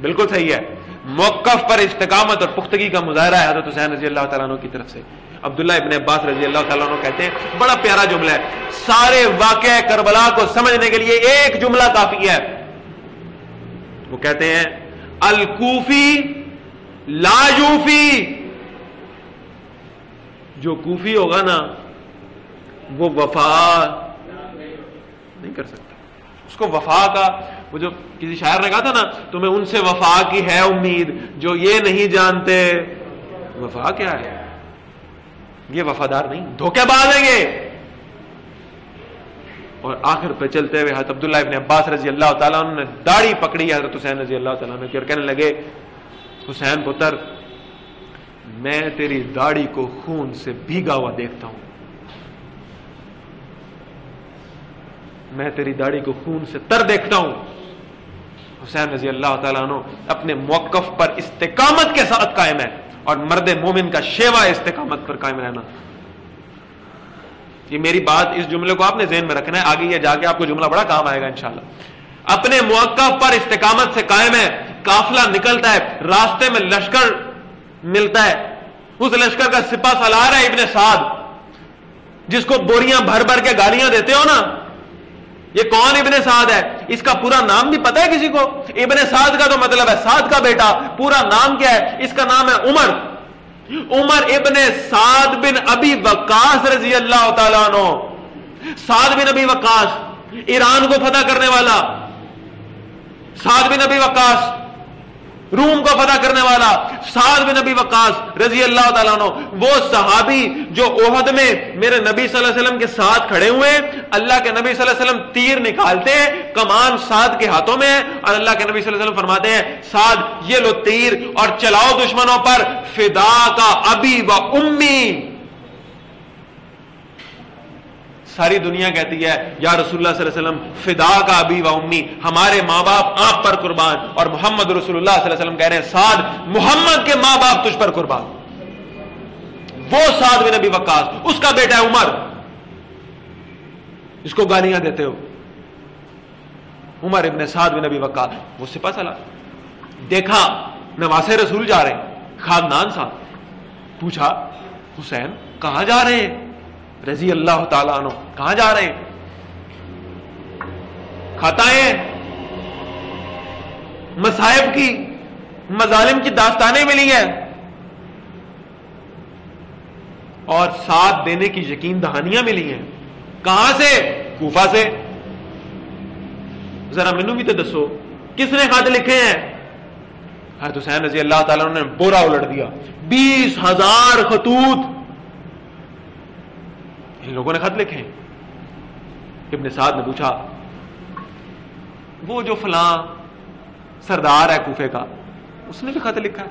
بالکل صحیح ہے۔ موقف پر استقامت اور پختگی کا مظاہرہ ہے حضرت حسین رضی اللہ تعالیٰ عنہ کی طرف سے۔ عبداللہ ابن عباس رضی اللہ تعالیٰ عنہ کہتے ہیں، بڑا پیارا جملہ ہے، سارے واقعہ کربلا کو سمجھنے کے لیے ایک جملہ کافی ہے۔ وہ کہتے ہیں الکوفی لا یوفی، جو کوفی ہوگا نا وہ وفا نہیں کر سکتا۔ اس کو وفا کا، وہ جو کسی شاعر نے کہا تھا نا، تمہیں ان سے وفا کی ہے امید جو یہ نہیں جانتے وفا کیا ہے۔ یہ وفادار نہیں، دھوکے باز ہیں یہ۔ اور آخر پہ چلتے ہوئے حضرت عبداللہ ابن عباس رضی اللہ تعالیٰ عنہ نے داڑھی پکڑی حضرت حسین رضی اللہ تعالیٰ عنہ کی اور کہنے لگے، حسین پتر، میں تیری داڑھی کو خون سے بھیگا ہوا دیکھتا ہوں، میں تیری داڑھی کو خون سے تر دیکھتا ہوں۔ حسین رضی اللہ تعالیٰ عنہ اپنے موقف پر استقامت کے ساتھ قائم ہے، اور مرد مومن کا شیوا ہے استقامت پر قائم رہنا۔ یہ میری بات، اس جملے کو آپ نے ذہن میں رکھنا ہے، آگے یہ جا کے آپ کو جملہ بڑا کام آئے گا انشاءاللہ۔ اپنے موقف پر استقامت سے قائم ہے، قافلہ نکلتا ہے، راستے میں لشکر ملتا ہے، اس لشکر کا سپہ سالار ہے ابن سعد، جس کو بوریاں بھر بھر کے گالیاں دیتے ہو نا۔ یہ کون ابن سعد ہے؟ اس کا پورا نام بھی پتہ ہے کسی کو؟ ابن سعد کا تو مطلب ہے سعد کا بیٹا، پورا نام کیا ہے؟ اس کا نام ہے عمر، عمر ابن سعد بن ابی وقاص رضی اللہ تعالیٰ عنہ۔ سعد بن ابی وقاص، ایران کو فتح کرنے والا، سعد بن ابی وقاص روم کو فتح کرنے والا، سعد بن ابی وقاص رضی اللہ تعالیٰ عنہ، وہ صحابی جو احد میں میرے نبی صلی اللہ علیہ وسلم کے ساتھ کھڑے ہوئے، اللہ کے نبی صلی اللہ علیہ وسلم تیر نکالتے ہیں، کمان سعد کے ہاتھوں میں ہے، اور اللہ کے نبی صلی اللہ علیہ وسلم فرماتے ہیں، سعد یہ لو تیر اور چلاؤ دشمنوں پر، فدا کا ابی و امی۔ ساری دنیا کہتی ہے یا رسول اللہ صلی اللہ علیہ وسلم فدا کا ابی و امی، ہمارے ماں باپ آپ پر قربان، اور محمد رسول اللہ صلی اللہ علیہ وسلم کہہ رہے ہیں سعد محمد کے ماں باپ تجھ پر قربان۔ وہ سعد بن ابی وقاص، اس کا بیٹا ہے عمر، جس کو گالیاں دیتے ہو، عمر ابن سعد بن ابی وقاص۔ وہ سپہ سالار، دیکھا نواسے رسول جا رہے ہیں، خاندان ساتھ، پوچھا حسین کہاں جا رہے ہیں رضی اللہ تعالیٰ عنہ، کہاں جا رہے ہیں؟ خطائیں، مصائب کی، مظالم کی داستانیں ملی ہیں، اور ساتھ دینے کی یقین دہانیاں ملی ہیں۔ کہاں سے؟ کوفہ سے۔ ذرا مینوں بھی تو دسو کس نے خط لکھے ہیں؟ حضرت حسین رضی اللہ تعالیٰ عنہ نے بورا الٹ دیا، 20,000 خطوط ان لوگوں نے خط لکھے ہیں۔ ابن سعد نے پوچھا، وہ جو فلاں سردار ہے کوفے کا، اس نے بھی خط لکھا ہے؟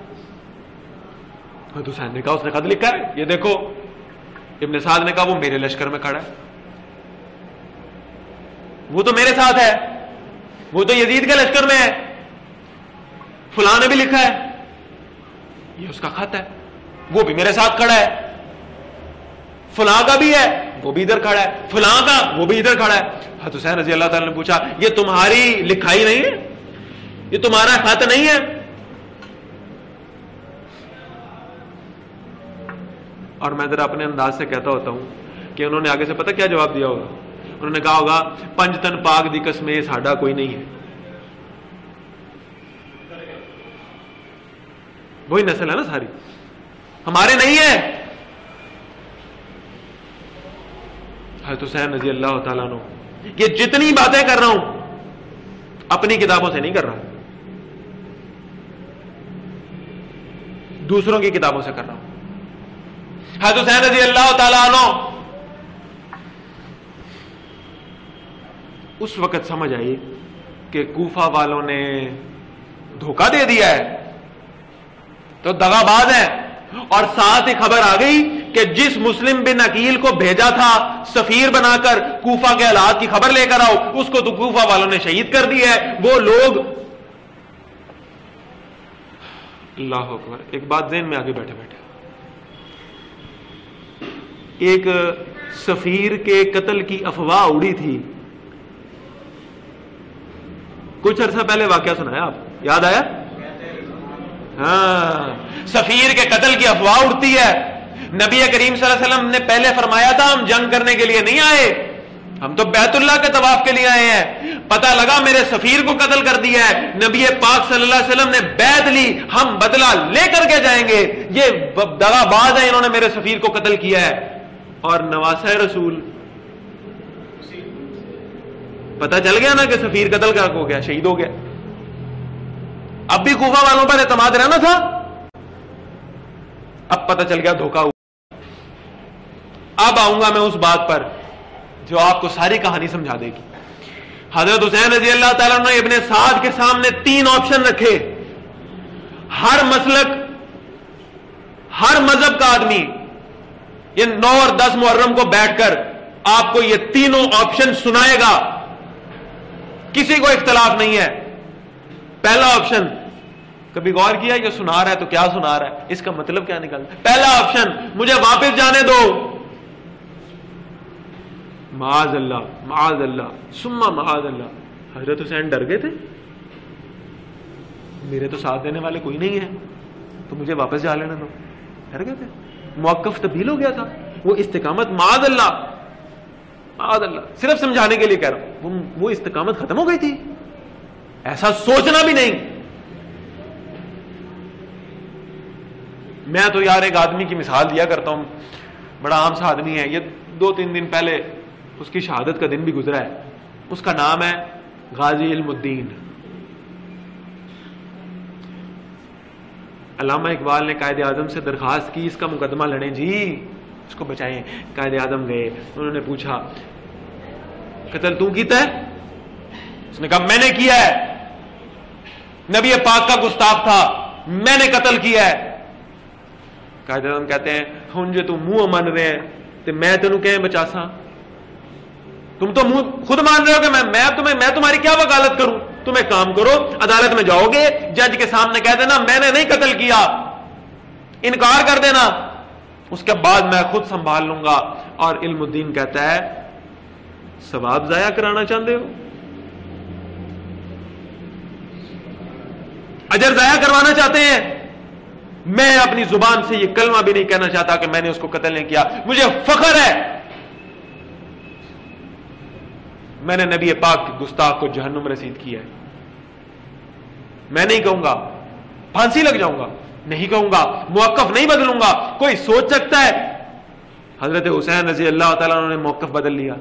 حضرت حسین نے کہا اس نے خط لکھا ہے، یہ دیکھو۔ ابن سعد نے کہا وہ میرے لشکر میں کھڑا ہے، وہ تو میرے ساتھ ہے، وہ تو یزید کے لشکر میں ہے، فلاں نے بھی لکھا ہے، یہ اس کا خط ہے، وہ بھی میرے ساتھ کھڑا ہے، فلاں کا بھی ہے وہ بھی ادھر کھڑا ہے، فلاں کا وہ بھی ادھر کھڑا ہے۔ حضرت حسین رضی اللہ تعالیٰ نے پوچھا یہ تمہاری لکھائی نہیں ہے؟ یہ تمہارا خط نہیں ہے؟ اور میں ذرا اپنے انداز سے کہتا ہوتا ہوں کہ انہوں نے آگے سے پتہ کیا جواب دیا ہوگا؟ انہوں نے کہا ہوگا پنج تن پاک دی قسم یہ ساڈا کوئی نہیں ہے۔ وہی نسل ہے نا ساری، ہمارے نہیں ہے۔ حضرت حسین رضی اللہ تعالیٰ عنہ، یہ جتنی باتیں کر رہا ہوں اپنی کتابوں سے نہیں کر رہا، دوسروں کی کتابوں سے کر رہا ہوں۔ حضرت حسین رضی اللہ تعالیٰ عنہ اس وقت سمجھ آئی کہ کوفہ والوں نے دھوکہ دے دیا ہے، تو دغاباز ہے. اور ساتھ ہی خبر آ گئی کہ جس مسلم بن عقیل کو بھیجا تھا سفیر بنا کر کوفہ کے حالات کی خبر لے کر آؤ، اس کو تو کوفہ والوں نے شہید کر دیا ہے. وہ لوگ، اللہ اکبر، ایک بات ذہن میں آگے بیٹھے بیٹھے، ایک سفیر کے قتل کی افواہ اڑی تھی کچھ عرصہ پہلے، واقعہ سنایا آپ، یاد آیا؟ ہاں، سفیر کے قتل کی افواہ اڑتی ہے. نبی کریم صلی اللہ علیہ وسلم نے پہلے فرمایا تھا ہم جنگ کرنے کے لیے نہیں آئے، ہم تو بیت اللہ کے طواف کے لیے آئے ہیں. پتہ لگا میرے سفیر کو قتل کر دیا ہے، نبی پاک صلی اللہ علیہ وسلم نے بیعت لی ہم بدلہ لے کر کے جائیں گے. یہ دغاباز ہیں، انہوں نے میرے سفیر کو قتل کیا ہے. اور نواسہ رسول، پتہ چل گیا نا کہ سفیر قتل کر ہو گیا، شہید ہو گیا. اب بھی کوفہ والوں پر اعتماد رہنا تھا، اب پتہ چل گیا دھوکہ ہوا. اب آؤں گا میں اس بات پر جو آپ کو ساری کہانی سمجھا دے گی. حضرت حسین رضی اللہ تعالیٰ نے ابن سعد کے سامنے 3 آپشن رکھے. ہر مسلک، ہر مذہب کا آدمی یہ 9 اور 10 محرم کو بیٹھ کر آپ کو یہ تینوں آپشن سنائے گا، کسی کو اختلاف نہیں ہے. پہلا آپشن، کبھی غور کیا یہ سنا رہا ہے تو کیا سنا رہا ہے، اس کا مطلب کیا نکلتا ہے؟ پہلا آپشن، مجھے واپس جانے دو. معاذ اللہ، معاذ اللہ، ثم معاذ اللہ. حضرت حسین ڈر گئے تھے، میرے تو ساتھ دینے والے کوئی نہیں ہے تو مجھے واپس جا لینے دو. ڈر گئے تھے، موقف تبدیل ہو گیا تھا. وہ استقامت، معاذ اللہ، معاذ اللہ، صرف سمجھانے کے لیے کہہ رہا ہوں، وہ استقامت ختم ہو گئی تھی. ایسا سوچنا بھی نہیں. میں تو یار ایک آدمی کی مثال دیا کرتا ہوں، بڑا عام سا آدمی ہے، یہ 2-3 دن پہلے اس کی شہادت کا دن بھی گزرا ہے. اس کا نام ہے غازی علم الدین. علامہ اقبال نے قائد اعظم سے درخواست کی اس کا مقدمہ لڑیں جی، اس کو بچائیں. قائد اعظم گئے، انہوں نے پوچھا قتل تو کیتا ہے؟ اس نے کہا میں نے کیا ہے، نبی پاک کا گستاخ تھا، میں نے قتل کیا ہے. قائد اعظم کہتے ہیں ہن جو تم منہ من رہے ہیں تو میں تینوں کہیں بچاسا، تم تو منہ خود مان رہے ہو کہ میں تمہاری کیا وکالت کروں. تم ایک کام کرو، عدالت میں جاؤ گے، جج کے سامنے کہہ دینا میں نے نہیں قتل کیا، انکار کر دینا، اس کے بعد میں خود سنبھال لوں گا. اور علم الدین کہتا ہے ثواب ضائع کرانا چاہتے ہو، اجر ضائع کروانا چاہتے ہیں. میں اپنی زبان سے یہ کلمہ بھی نہیں کہنا چاہتا کہ میں نے اس کو قتل نہیں کیا. مجھے فخر ہے میں نے نبی پاک کے گستاخ کو جہنم رسید کیا ہے. میں نہیں کہوں گا پھانسی لگ جاؤں گا، نہیں کہوں گا، موقف نہیں بدلوں گا. کوئی سوچ سکتا ہے؟ حضرت حسین رضی اللہ تعالیٰ عنہ نے موقف بدل لیا،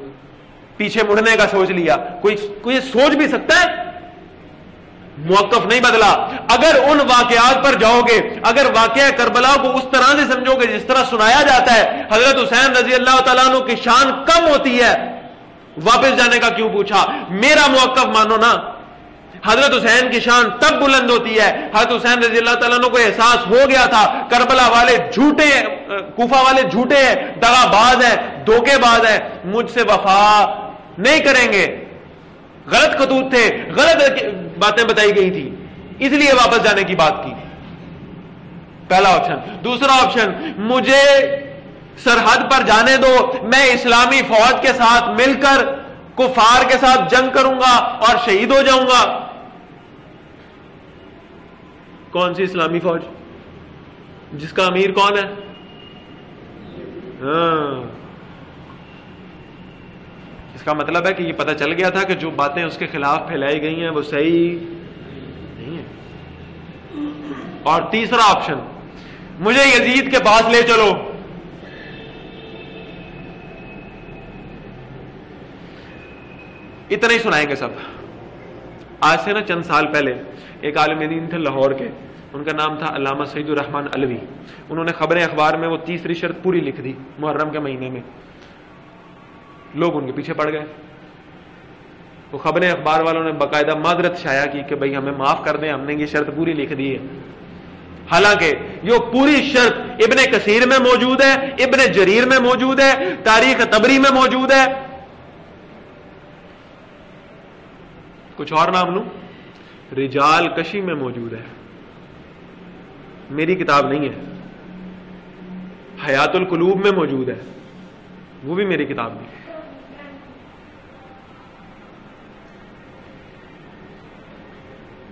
پیچھے مڑنے کا سوچ لیا. کوئی سوچ بھی سکتا ہے؟ موقف نہیں بدلا. اگر ان واقعات پر جاؤ گے، اگر واقعہ کربلا کو اس طرح سے سمجھو گے جس طرح سنایا جاتا ہے، حضرت حسین رضی اللہ تعالیٰ عنہ کی شان کم ہوتی ہے. واپس جانے کا کیوں پوچھا؟ میرا موقف مانو نا. حضرت حسین کی شان تب بلند ہوتی ہے. حضرت حسین رضی اللہ تعالیٰ عنہ کو احساس ہو گیا تھا کربلا والے جھوٹے ہیں، کوفہ والے جھوٹے ہیں، دغا باز ہیں، دھوکے باز ہیں، مجھ سے وفا نہیں کریں گے. غلط خطوط تھے، غلط باتیں بتائی گئی تھی، اس لیے واپس جانے کی بات کی. پہلا آپشن. دوسرا آپشن، مجھے سرحد پر جانے دو، میں اسلامی فوج کے ساتھ مل کر کفار کے ساتھ جنگ کروں گا اور شہید ہو جاؤں گا. کون سی اسلامی فوج؟ جس کا امیر کون ہے؟ اس کا مطلب ہے کہ یہ پتہ چل گیا تھا کہ جو باتیں اس کے خلاف پھیلائی گئی ہیں وہ صحیح نہیں ہے. اور تیسرا آپشن، مجھے یزید کے پاس لے چلو. اتنا ہی سنائیں گے سب. آج سے نا چند سال پہلے ایک عالم دین تھے لاہور کے، ان کا نام تھا علامہ سعید الرحمن علوی. انہوں نے خبریں اخبار میں وہ تیسری شرط پوری لکھ دی محرم کے مہینے میں. لوگ ان کے پیچھے پڑ گئے. وہ خبریں اخبار والوں نے باقاعدہ معذرت شائع کی کہ بھئی ہمیں معاف کر دیں، ہم نے یہ شرط پوری لکھ دی ہے. حالانکہ یہ پوری شرط ابن کثیر میں موجود ہے، ابن جریر میں موجود ہے، تاریخ طبری میں موجود ہے. کچھ اور نام لوں، رجال کشی میں موجود ہے، میری کتاب نہیں ہے. حیات القلوب میں موجود ہے، وہ بھی میری کتاب نہیں.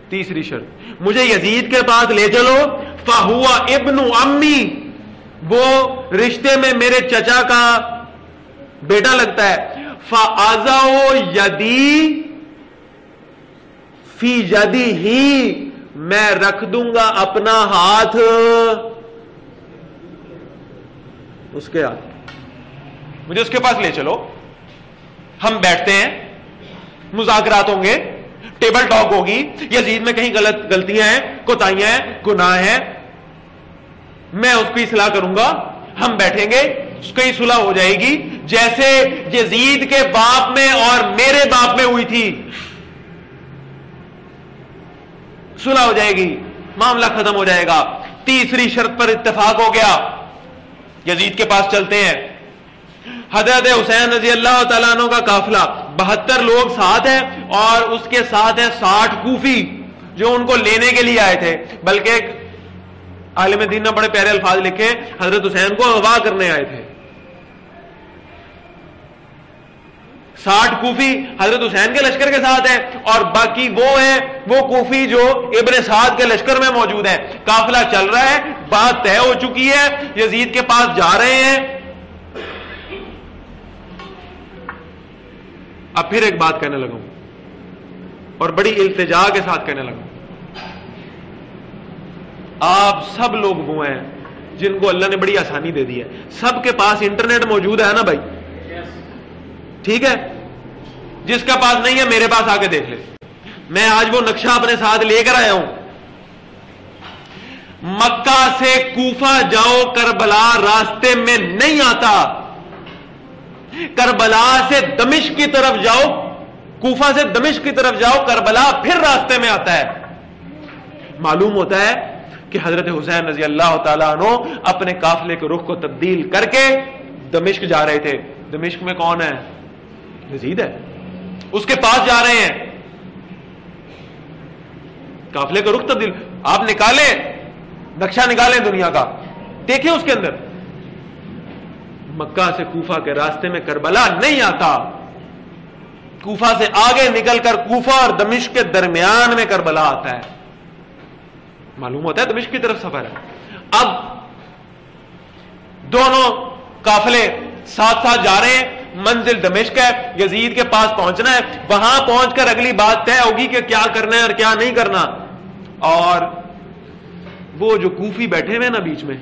تیسری شرط، مجھے یزید کے پاس لے چلو، فہوا ابن امی، وہ رشتے میں میرے چچا کا بیٹا لگتا ہے. فَأَضَعُ يَدِي فی یدی ہی، میں رکھ دوں گا اپنا ہاتھ اس کے ہاتھ. مجھے اس کے پاس لے چلو، ہم بیٹھتے ہیں، مذاکرات ہوں گے، ٹیبل ٹاک ہوگی، یزید میں کہیں غلطیاں ہیں، کوتاہیاں ہیں، گناہ ہیں، میں اس کی اصلاح کروں گا. ہم بیٹھیں گے، اس کی صلح ہو جائے گی جیسے یزید کے باپ میں اور میرے باپ میں ہوئی تھی. صلح ہو جائے گی، معاملہ ختم ہو جائے گا. تیسری شرط پر اتفاق ہو گیا، یزید کے پاس چلتے ہیں. حضرت حسین رضی اللہ تعالیٰ عنہ کا قافلہ 72 لوگ ساتھ ہیں، اور اس کے ساتھ ہیں 60 کوفی جو ان کو لینے کے لیے آئے تھے. بلکہ ایک عالم دین نے بڑے پیارے الفاظ لکھے، حضرت حسین کو اغوا کرنے آئے تھے. 60 کوفی حضرت حسین کے لشکر کے ساتھ ہیں، اور باقی وہ ہیں وہ کوفی جو ابن سعد کے لشکر میں موجود ہیں. قافلہ چل رہا ہے، بات طے ہو چکی ہے، یزید کے پاس جا رہے ہیں. اب پھر ایک بات کہنے لگا ہوں، اور بڑی التجا کے ساتھ کہنے لگا ہوں. آپ سب لوگ وہ ہیں جن کو اللہ نے بڑی آسانی دے دی ہے، سب کے پاس انٹرنیٹ موجود ہے نا بھائی، ٹھیک ہے؟ جس کا پاس نہیں ہے میرے پاس آ کے دیکھ لے. میں آج وہ نقشہ اپنے ساتھ لے کر آیا ہوں. مکہ سے کوفہ جاؤ، کربلا راستے میں نہیں آتا. کربلا سے دمشق کی طرف جاؤ، کوفہ سے دمشق کی طرف جاؤ، کربلا پھر راستے میں آتا ہے. معلوم ہوتا ہے کہ حضرت حسین رضی اللہ تعالیٰ عنہ اپنے قافلے کے رخ کو تبدیل کر کے دمشق جا رہے تھے. دمشق میں کون ہے؟ یزید ہے، اس کے پاس جا رہے ہیں. قافلے کا رخ تبدیل، آپ نکالیں نقشہ، نکالیں دنیا کا، دیکھیں اس کے اندر مکہ سے کوفہ کے راستے میں کربلا نہیں آتا. کوفہ سے آگے نکل کر کوفہ اور دمشق کے درمیان میں کربلا آتا ہے. معلوم ہوتا ہے دمشق کی طرف سفر ہے. اب دونوں قافلے ساتھ ساتھ جا رہے ہیں، منزل دمشق ہے، یزید کے پاس پہنچنا ہے. وہاں پہنچ کر اگلی بات طے ہوگی کہ کیا کرنا ہے اور کیا نہیں کرنا. اور وہ جو کوفی بیٹھے ہوئے نا بیچ میں،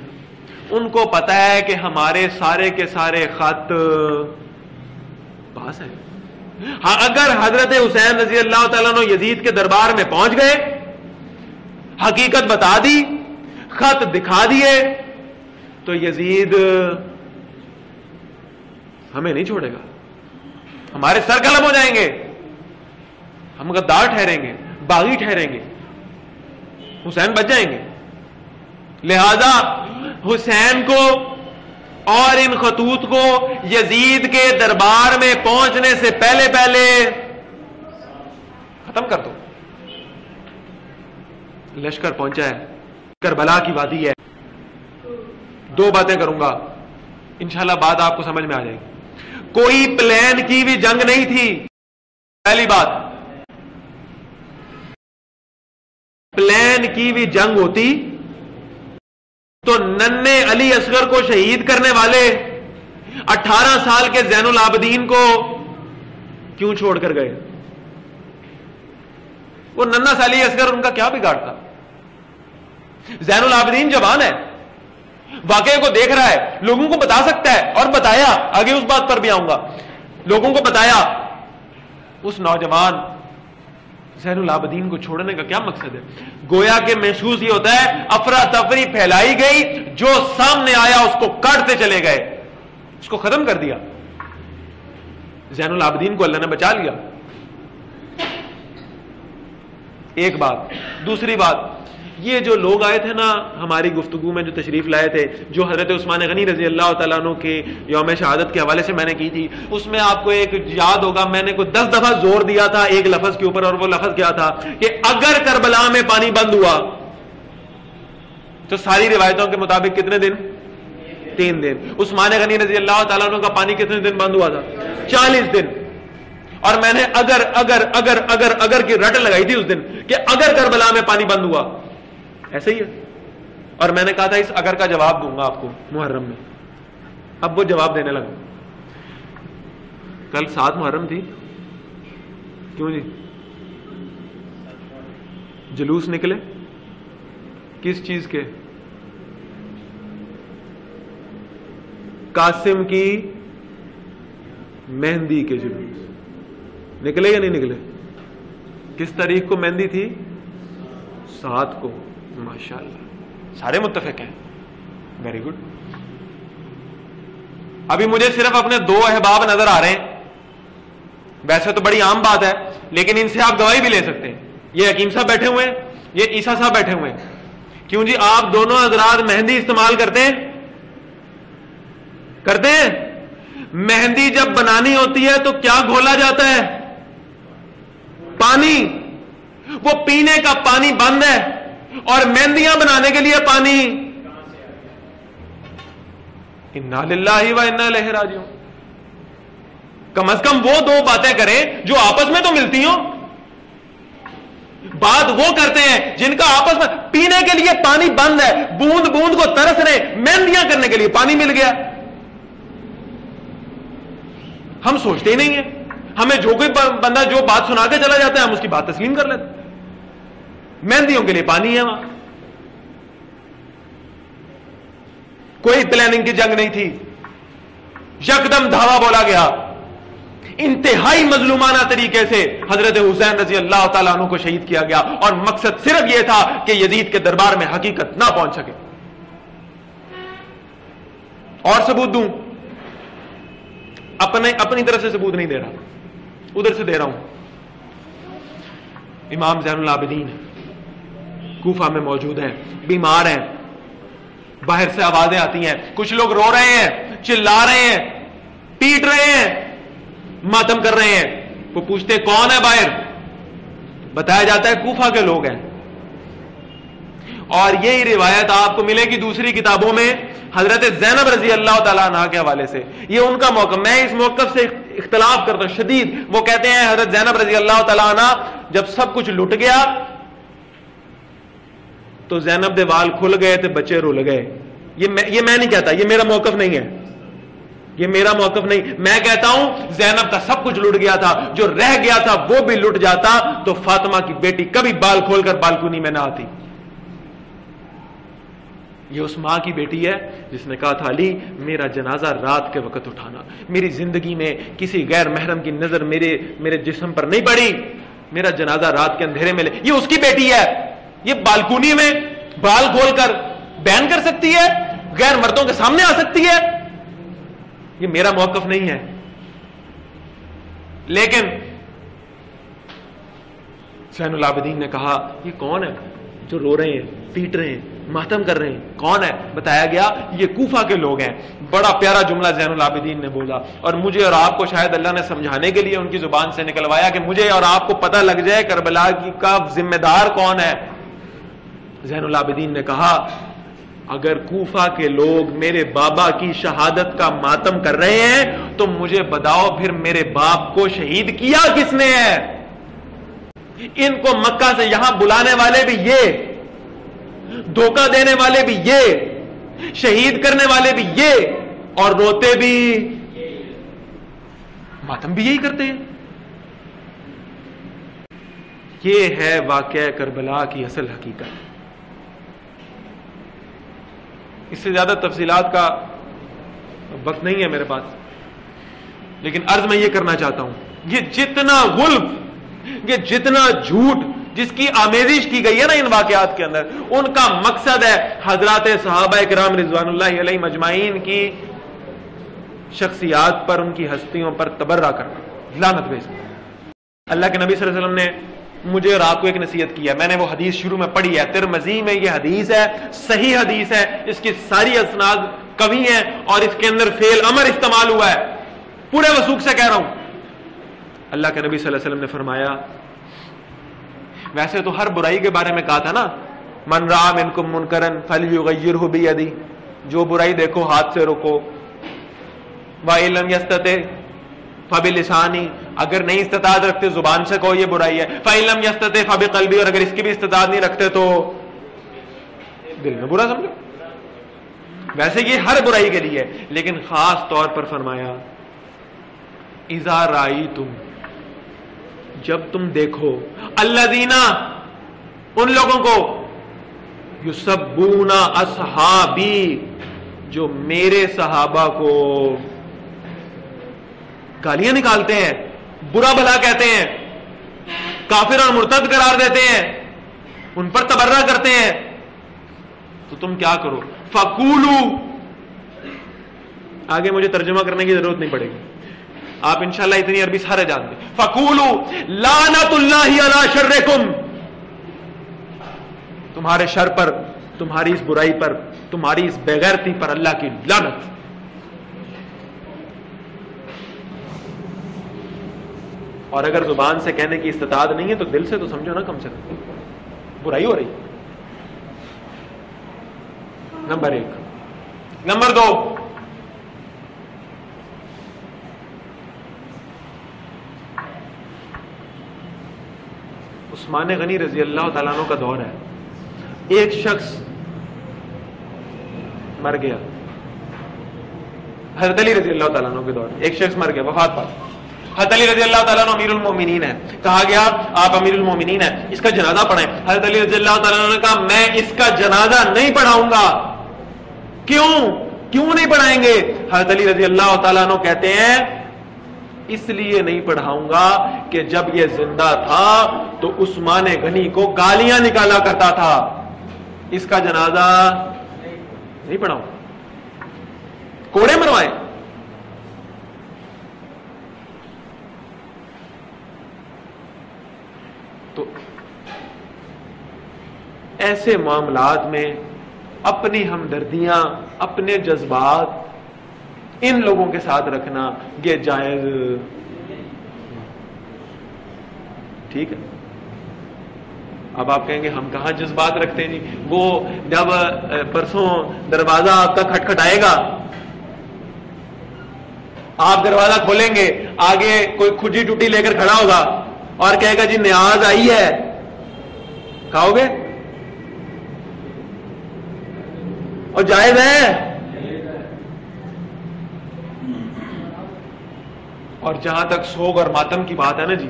ان کو پتا ہے کہ ہمارے سارے کے سارے خط پاس ہے. ہاں، اگر حضرت حسین رضی اللہ تعالیٰ عنہ یزید کے دربار میں پہنچ گئے، حقیقت بتا دی، خط دکھا دیے، تو یزید ہمیں نہیں چھوڑے گا، ہمارے سر قلم ہو جائیں گے، ہم غدار ٹھہریں گے، باغی ٹھہریں گے، حسین بچ جائیں گے. لہذا حسین کو اور ان خطوط کو یزید کے دربار میں پہنچنے سے پہلے پہلے ختم کر دو. لشکر پہنچا ہے، کربلا کی وادی ہے. 2 باتیں کروں گا، انشاءاللہ بات آپ کو سمجھ میں آ جائے گی. کوئی پلان کی بھی جنگ نہیں تھی. پہلی بات، پلان کی بھی جنگ ہوتی تو ننھے علی اصغر کو شہید کرنے والے 18 سال کے زین العابدین کو کیوں چھوڑ کر گئے؟ وہ ننھا سا علی اصغر ان کا کیا بگاڑتا؟ زین العابدین جوان ہے، واقعے کو دیکھ رہا ہے، لوگوں کو بتا سکتا ہے، اور بتایا. آگے اس بات پر بھی آؤں گا. لوگوں کو بتایا. اس نوجوان زین العابدین کو چھوڑنے کا کیا مقصد ہے؟ گویا کہ محسوس یہ ہوتا ہے افراتفری پھیلائی گئی، جو سامنے آیا اس کو کاٹتے چلے گئے، اس کو ختم کر دیا. زین العابدین کو اللہ نے بچا لیا. ایک بات. دوسری بات، یہ جو لوگ آئے تھے نا ہماری گفتگو میں جو تشریف لائے تھے، جو حضرت عثمان غنی رضی اللہ تعالیٰ عنہ کے یوم شہادت کے حوالے سے میں نے کی تھی، اس میں آپ کو ایک یاد ہوگا میں نے کوئی 10 دفعہ زور دیا تھا ایک لفظ کے اوپر، اور وہ لفظ کیا تھا کہ اگر کربلا میں پانی بند ہوا تو ساری روایتوں کے مطابق کتنے دن؟ 3 دن. عثمان غنی رضی اللہ تعالیٰ عنہ کا پانی کتنے دن بند ہوا تھا؟ 40 دن. اور میں نے اگر کی رٹ لگائی تھی اس دن کہ اگر کربلا میں پانی بند ہوا، ایسے ہی ہے. اور میں نے کہا تھا اس اگر کا جواب دوں گا آپ کو محرم میں. اب وہ جواب دینے لگا. کل 7 محرم تھی، کیوں جی جلوس نکلے کس چیز کے؟ قاسم کی مہندی کے جلوس نکلے یا نہیں نکلے؟ کس تاریخ کو مہندی تھی؟ 7 کو. ماشاءاللہ سارے متفق ہیں. Very good. ابھی مجھے صرف اپنے 2 احباب نظر آ رہے ہیں، ویسے تو بڑی عام بات ہے لیکن ان سے آپ گواہی بھی لے سکتے ہیں. یہ حکیم صاحب بیٹھے ہوئے ہیں، یہ عیسیٰ صاحب بیٹھے ہوئے ہیں. کیوں جی آپ دونوں حضرات مہندی استعمال کرتے ہیں؟ کرتے ہیں. مہندی جب بنانی ہوتی ہے تو کیا گھولا جاتا ہے؟ پانی. وہ پینے کا پانی بند ہے اور مہندیاں بنانے کے لیے پانی. انا للہ و انا الیہ راجعون. کم از کم وہ 2 باتیں کریں جو آپس میں تو ملتی ہوں. بات وہ کرتے ہیں جن کا آپس میں پینے کے لیے پانی بند ہے، بوند بوند کو ترس رہے، مہندیاں کرنے کے لیے پانی مل گیا. ہم سوچتے ہی نہیں ہیں. ہمیں جو کوئی بندہ جو بات سنا کے چلا جاتا ہے ہم اس کی بات تسلیم کر لیتے. مہندیوں کے لیے پانی ہے وہاں. کوئی پلاننگ کی جنگ نہیں تھی، یکدم دھاوا بولا گیا. انتہائی مظلومانہ طریقے سے حضرت حسین رضی اللہ تعالیٰ عنہ کو شہید کیا گیا، اور مقصد صرف یہ تھا کہ یزید کے دربار میں حقیقت نہ پہنچ سکے. اور ثبوت دوں؟ اپنی طرف سے ثبوت نہیں دے رہا، ادھر سے دے رہا ہوں. امام زین العابدین کوفہ میں موجود ہیں، بیمار ہیں، باہر سے آوازیں آتی ہیں، کچھ لوگ رو رہے ہیں، چلا رہے ہیں، پیٹ رہے ہیں، ماتم کر رہے ہیں. وہ پوچھتے کون ہے باہر؟ بتایا جاتا ہے کوفہ کے لوگ ہیں. اور یہی روایت آپ کو ملے گی دوسری کتابوں میں حضرت زینب رضی اللہ تعالیٰ عنہ کے حوالے سے. یہ ان کا موقف، میں اس موقف سے اختلاف کرتا ہوں شدید. وہ کہتے ہیں حضرت زینب رضی اللہ تعالیٰ عنہ جب سب کچھ لٹ گیا تو زینب دے وال کھل گئے تھے، بچے رول گئے. یہ میں نہیں کہتا، یہ میرا موقف نہیں ہے، یہ میرا موقف نہیں. میں کہتا ہوں زینب کا سب کچھ لٹ گیا تھا، جو رہ گیا تھا وہ بھی لٹ جاتا تو فاطمہ کی بیٹی کبھی بال کھول کر بالکونی میں نہ آتی. یہ اس ماں کی بیٹی ہے جس نے کہا تھا علی میرا جنازہ رات کے وقت اٹھانا. میری زندگی میں کسی غیر محرم کی نظر میرے جسم پر نہیں پڑی، میرا جنازہ رات کے اندھیرے میں لے. یہ اس کی بیٹی ہے، یہ بالکونی میں بال کھول کر بیان کر سکتی ہے، غیر مردوں کے سامنے آ سکتی ہے. یہ میرا موقف نہیں ہے. لیکن زین العابدین نے کہا یہ کون ہے جو رو رہے ہیں، پیٹ رہے ہیں، ماتم کر رہے ہیں؟ کون ہے؟ بتایا گیا یہ کوفہ کے لوگ ہیں. بڑا پیارا جملہ زین العابدین نے بولا، اور مجھے اور آپ کو شاید اللہ نے سمجھانے کے لیے ان کی زبان سے نکلوایا کہ مجھے اور آپ کو پتہ لگ جائے کربلا کا ذمہ دار کون ہے. زین العابدین نے کہا اگر کوفہ کے لوگ میرے بابا کی شہادت کا ماتم کر رہے ہیں تو مجھے بتاؤ پھر میرے باپ کو شہید کیا کس نے ہے؟ ان کو مکہ سے یہاں بلانے والے بھی یہ، دھوکہ دینے والے بھی یہ، شہید کرنے والے بھی یہ، اور روتے بھی، ماتم بھی یہی کرتے ہیں. یہ ہے واقعہ کربلا کی اصل حقیقت. اس سے زیادہ تفصیلات کا وقت نہیں ہے میرے پاس، لیکن عرض میں یہ کرنا چاہتا ہوں یہ جتنا غلب، یہ جتنا جھوٹ جس کی آمیزش کی گئی ہے نا ان واقعات کے اندر، ان کا مقصد ہے حضرات صحابہ کرام رضوان اللہ علیہم اجمعین کی شخصیات پر، ان کی ہستیوں پر تبرہ کرنا، لعنت بھیجنا. اللہ کے نبی صلی اللہ علیہ وسلم نے مجھے رات کو ایک نصیحت کی ہے، میں نے وہ حدیث شروع میں پڑھی ہے، ترمذی میں یہ حدیث ہے، صحیح حدیث ہے، اس کی ساری اسناد قوی ہیں اور اس کے اندر فعل امر استعمال ہوا ہے، پورے وثوق سے کہہ رہا ہوں۔ اللہ کے نبی صلی اللہ علیہ وسلم نے فرمایا، ویسے تو ہر برائی کے بارے میں کہا تھا نا، من رأى منکم منکرا فلیغیرہ بیدہ، جو برائی دیکھو ہاتھ سے روکو، وَإِن لَّمْ يَسْتَطِعْ فَبِلِسَانِهِ، اگر نہیں استطاعت رکھتے زبان سے کہو یہ برائی ہے، فَإِن لَّمْ يَسْتَطِعْ فَبِقَلْبِهِ، اور اگر اس کی بھی استطاعت نہیں رکھتے تو دل میں برا سمجھو۔ ویسے یہ ہر برائی کے لیے، لیکن خاص طور پر فرمایا اِذَا رَأَيْتُمْ، جب تم دیکھو، الذین، ان لوگوں کو، یسبون اصحابی، جو میرے صحابہ کو گالیاں نکالتے ہیں، برا بھلا کہتے ہیں، کافر اور مرتد قرار دیتے ہیں، ان پر تبرہ کرتے ہیں، تو تم کیا کرو؟ فقولو، آگے مجھے ترجمہ کرنے کی ضرورت نہیں پڑے گی، آپ انشاءاللہ اتنی عربی سارے جانتے ہیں۔ فقولو لعنت اللہ علی شرکم، تمہارے شر پر، تمہاری اس برائی پر، تمہاری اس بے غیرتی پر اللہ کی لعنت۔ اور اگر زبان سے کہنے کی استطاعت نہیں ہے تو دل سے تو سمجھو نا، کم سے کم برائی ہو رہی۔ نمبر 1۔ نمبر 2، عثمان غنی رضی اللہ تعالیٰ عنہ کا دور ہے، ایک شخص مر گیا، حضرت علی رضی اللہ تعالیٰ عنہ کے دور، ایک شخص مر گیا، وفات پا، حضرت علی رضی اللہ تعالیٰ عنہ امیر المومنین ہے، کہا گیا آپ امیر المومنین ہیں، اس کا جنازہ پڑھائیں۔ حضرت علی رضی اللہ تعالیٰ عنہ نے کہا میں اس کا جنازہ نہیں پڑھاؤں گا۔ کیوں نہیں پڑھائیں گے؟ حضرت علی رضی اللہ تعالیٰ عنہ کہتے ہیں اس لیے نہیں پڑھاؤں گا کہ جب یہ زندہ تھا تو عثمان غنی کو گالیاں نکالا کرتا تھا، اس کا جنازہ نہیں پڑھاؤں، کوڑے مروائیں۔ تو ایسے معاملات میں اپنی ہمدردیاں، اپنے جذبات ان لوگوں کے ساتھ رکھنا یہ جائز ٹھیک ہے۔ اب آپ کہیں گے ہم کہاں جذبات رکھتے ہیں جی، وہ جب پرسوں دروازہ آپ کا کھٹکھٹائے گا، آپ دروازہ کھولیں گے، آگے کوئی کھجی ٹوٹی لے کر کھڑا ہوگا اور کہے گا جی نیاز آئی ہے، کھاؤ گے؟ اور جائز ہے؟ اور جہاں تک سوگ اور ماتم کی بات ہے نا جی،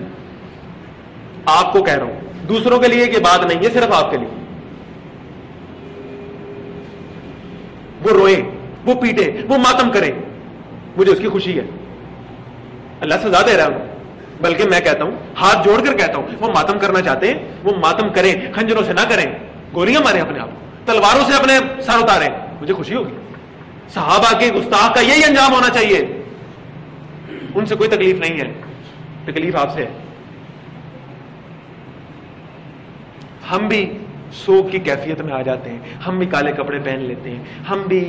آپ کو کہہ رہا ہوں، دوسروں کے لیے یہ بات نہیں ہے، صرف آپ کے لیے۔ وہ روئے، وہ پیٹے، وہ ماتم کرے، مجھے اس کی خوشی ہے، اللہ سزا دے رہا ہوں، بلکہ میں کہتا ہوں، ہاتھ جوڑ کر کہتا ہوں، وہ ماتم کرنا چاہتے ہیں وہ ماتم کریں، خنجروں سے نہ کریں، گولیاں ماریں اپنے آپ کو، تلواروں سے اپنے سر اتاریں، مجھے خوشی ہوگی۔ صحابہ کے گستاخ کا یہی انجام ہونا چاہیے، ان سے کوئی تکلیف نہیں ہے، تکلیف آپ سے ہے۔ ہم بھی سوگ کی کیفیت میں آ جاتے ہیں، ہم بھی کالے کپڑے پہن لیتے ہیں، ہم بھی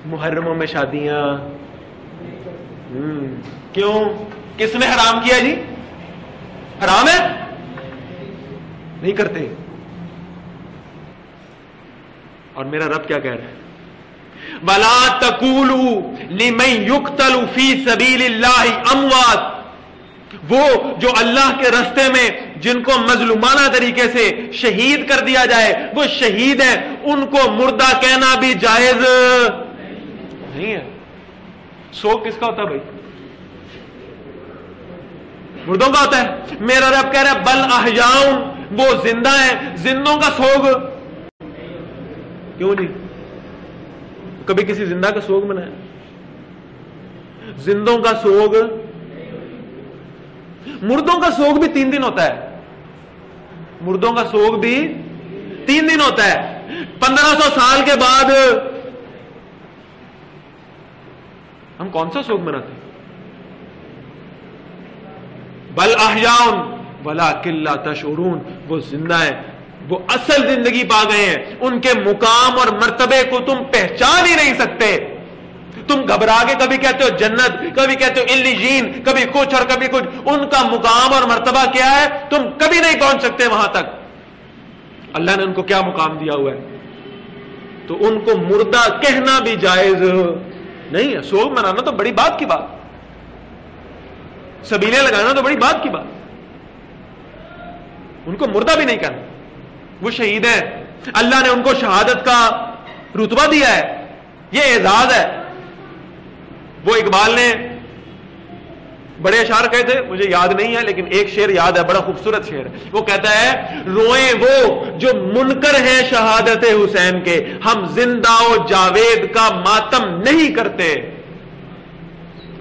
محرموں میں شادیاں، کیوں؟ کس نے حرام کیا جی؟ حرام ہے؟ نہیں کرتے۔ اور میرا رب کیا کہہ رہا ہے؟ وَلَا تَقُولُوا لِمَن يُقْتَلُ فِي سَبِيلِ اللَّهِ أَمْوَاتٌ، وہ جو اللہ کے راستے میں جن کو مظلومانہ طریقے سے شہید کر دیا جائے وہ شہید ہیں، ان کو مردہ کہنا بھی جائز نہیں ہے۔ سوگ کس کا ہوتا ہے بھائی؟ مردوں کا ہوتا ہے۔ میرا رب کہہ رہا ہے بل احیاء، وہ زندہ ہیں، زندوں کا سوگ کیوں جی؟ کبھی کسی زندہ کا سوگ منایا؟ زندوں کا سوگ، مردوں کا سوگ بھی 3 دن ہوتا ہے، مردوں کا سوگ بھی 3 دن ہوتا ہے۔ 1500 سال کے بعد ہم کون سا سوگ مناتے ہیں؟ بل احیاء، وَلَٰكِن لَا تَشْعُرُونَ، وہ زندہ ہیں، وہ اصل زندگی پا گئے ہیں، ان کے مقام اور مرتبے کو تم پہچان ہی نہیں سکتے. تم گھبرا کے کبھی کہتے ہو جنت، کبھی کہتے ہو علیین، کبھی کچھ اور کبھی کچھ. ان کا مقام اور مرتبہ کیا ہے تم کبھی نہیں پہنچ سکتے وہاں تک. اللہ نے ان کو کیا مقام دیا ہوا ہے. تو ان کو مردہ کہنا بھی جائز نہیں ہے. سوگ منانا تو بڑی بات کی بات، سبیلے لگانا تو بڑی بات کی بات، ان کو مردہ بھی نہیں کہنا. وہ شہید ہیں، اللہ نے ان کو شہادت کا رتبہ دیا ہے، یہ اعزاز ہے. وہ اقبال نے بڑے اشعار کہے تھے، مجھے یاد نہیں ہے لیکن ایک شعر یاد ہے، بڑا خوبصورت شعر ہے. وہ کہتا ہے روئیں وہ جو منکر ہیں شہادت حسین کے، ہم زندہ و جاوید کا ماتم نہیں کرتے.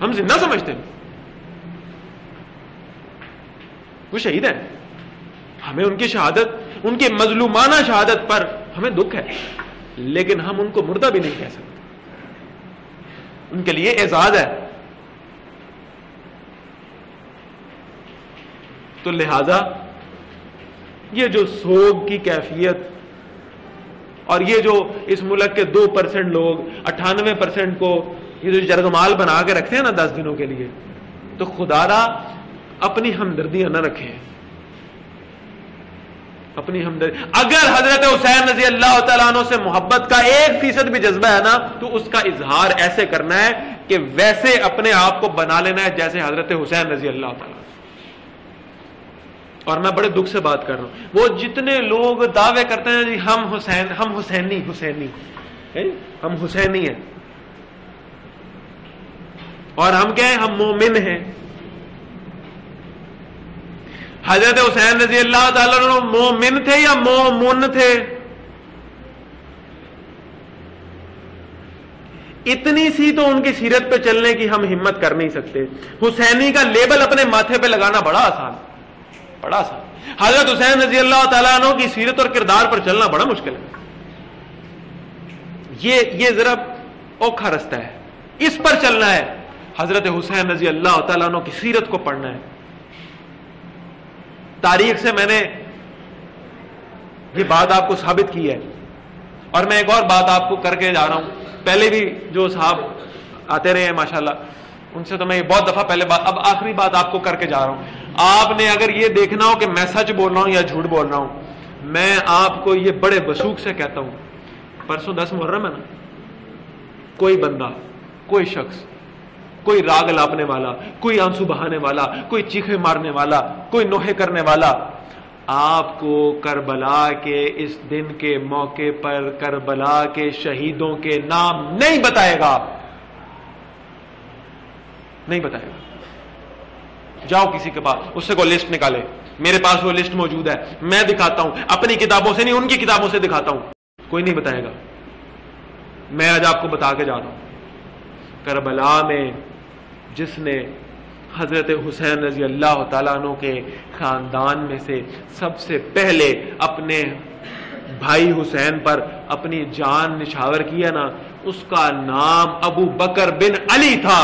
ہم زندہ سمجھتے ہیں، وہ شہید ہیں، ہمیں ان کی شہادت، ان کی مظلومانہ شہادت پر ہمیں دکھ ہے، لیکن ہم ان کو مردہ بھی نہیں کہہ سکتے. ان کے لیے اعزاز ہے. تو لہذا یہ جو سوگ کی کیفیت اور یہ جو اس ملک کے 2% لوگ 98% کو یہ جو جرگمال بنا کے رکھتے ہیں نا 10 دنوں کے لیے، تو خدا را اپنی ہمدردیاں نہ رکھیں، اپنی ہمدردی. اگر حضرت حسین رضی اللہ تعالیٰ عنہ سے محبت کا 1% بھی جذبہ ہے نا، تو اس کا اظہار ایسے کرنا ہے کہ ویسے اپنے آپ کو بنا لینا ہے جیسے حضرت حسین رضی اللہ تعالیٰ. اور میں بڑے دکھ سے بات کر رہا ہوں، وہ جتنے لوگ دعوے کرتے ہیں جی ہم حسینی ہم حسینی ہیں، اور ہم کیا ہیں، ہم مومن ہیں. حضرت حسین رضی اللہ تعالیٰ عنہ مومن تھے یا مومن تھے؟ اتنی سی تو ان کی سیرت پہ چلنے کی ہم ہمت کر نہیں سکتے. حسینی کا لیبل اپنے ماتھے پہ لگانا بڑا آسان، بڑا آسان. حضرت حسین رضی اللہ تعالیٰ عنہ کی سیرت اور کردار پر چلنا بڑا مشکل ہے. یہ ذرا اوکھا رستہ ہے، اس پر چلنا ہے. حضرت حسین رضی اللہ تعالیٰ عنہ کی سیرت کو پڑھنا ہے. تاریخ سے میں نے یہ بات آپ کو ثابت کی ہے، اور میں ایک اور بات آپ کو کر کے جا رہا ہوں. پہلے بھی جو صاحب آتے رہے ہیں ماشاءاللہ، ان سے تو میں یہ بہت دفعہ پہلے بات، اب آخری بات آپ کو کر کے جا رہا ہوں. آپ نے اگر یہ دیکھنا ہو کہ میں سچ بول رہا ہوں یا جھوٹ بول رہا ہوں، میں آپ کو یہ بڑے وثوق سے کہتا ہوں، پرسوں 10 محرم ہے نا، کوئی بندہ، کوئی شخص، کوئی راگ لاپنے والا، کوئی آنسو بہانے والا، کوئی چیخے مارنے والا، کوئی نوحے کرنے والا آپ کو کربلا کے اس دن کے موقع پر کربلا کے شہیدوں کے نام نہیں بتائے گا، نہیں بتائے گا. جاؤ کسی کے پاس، اس سے کوئی لسٹ نکالے. میرے پاس وہ لسٹ موجود ہے، میں دکھاتا ہوں، اپنی کتابوں سے نہیں ان کی کتابوں سے دکھاتا ہوں. کوئی نہیں بتائے گا. میں آج آپ کو بتا کے جا رہا ہوں، کربلا میں جس نے حضرت حسین رضی اللہ تعالیٰ عنہ کے خاندان میں سے سب سے پہلے اپنے بھائی حسین پر اپنی جان نچھاور کیا نا، اس کا نام ابو بکر بن علی تھا.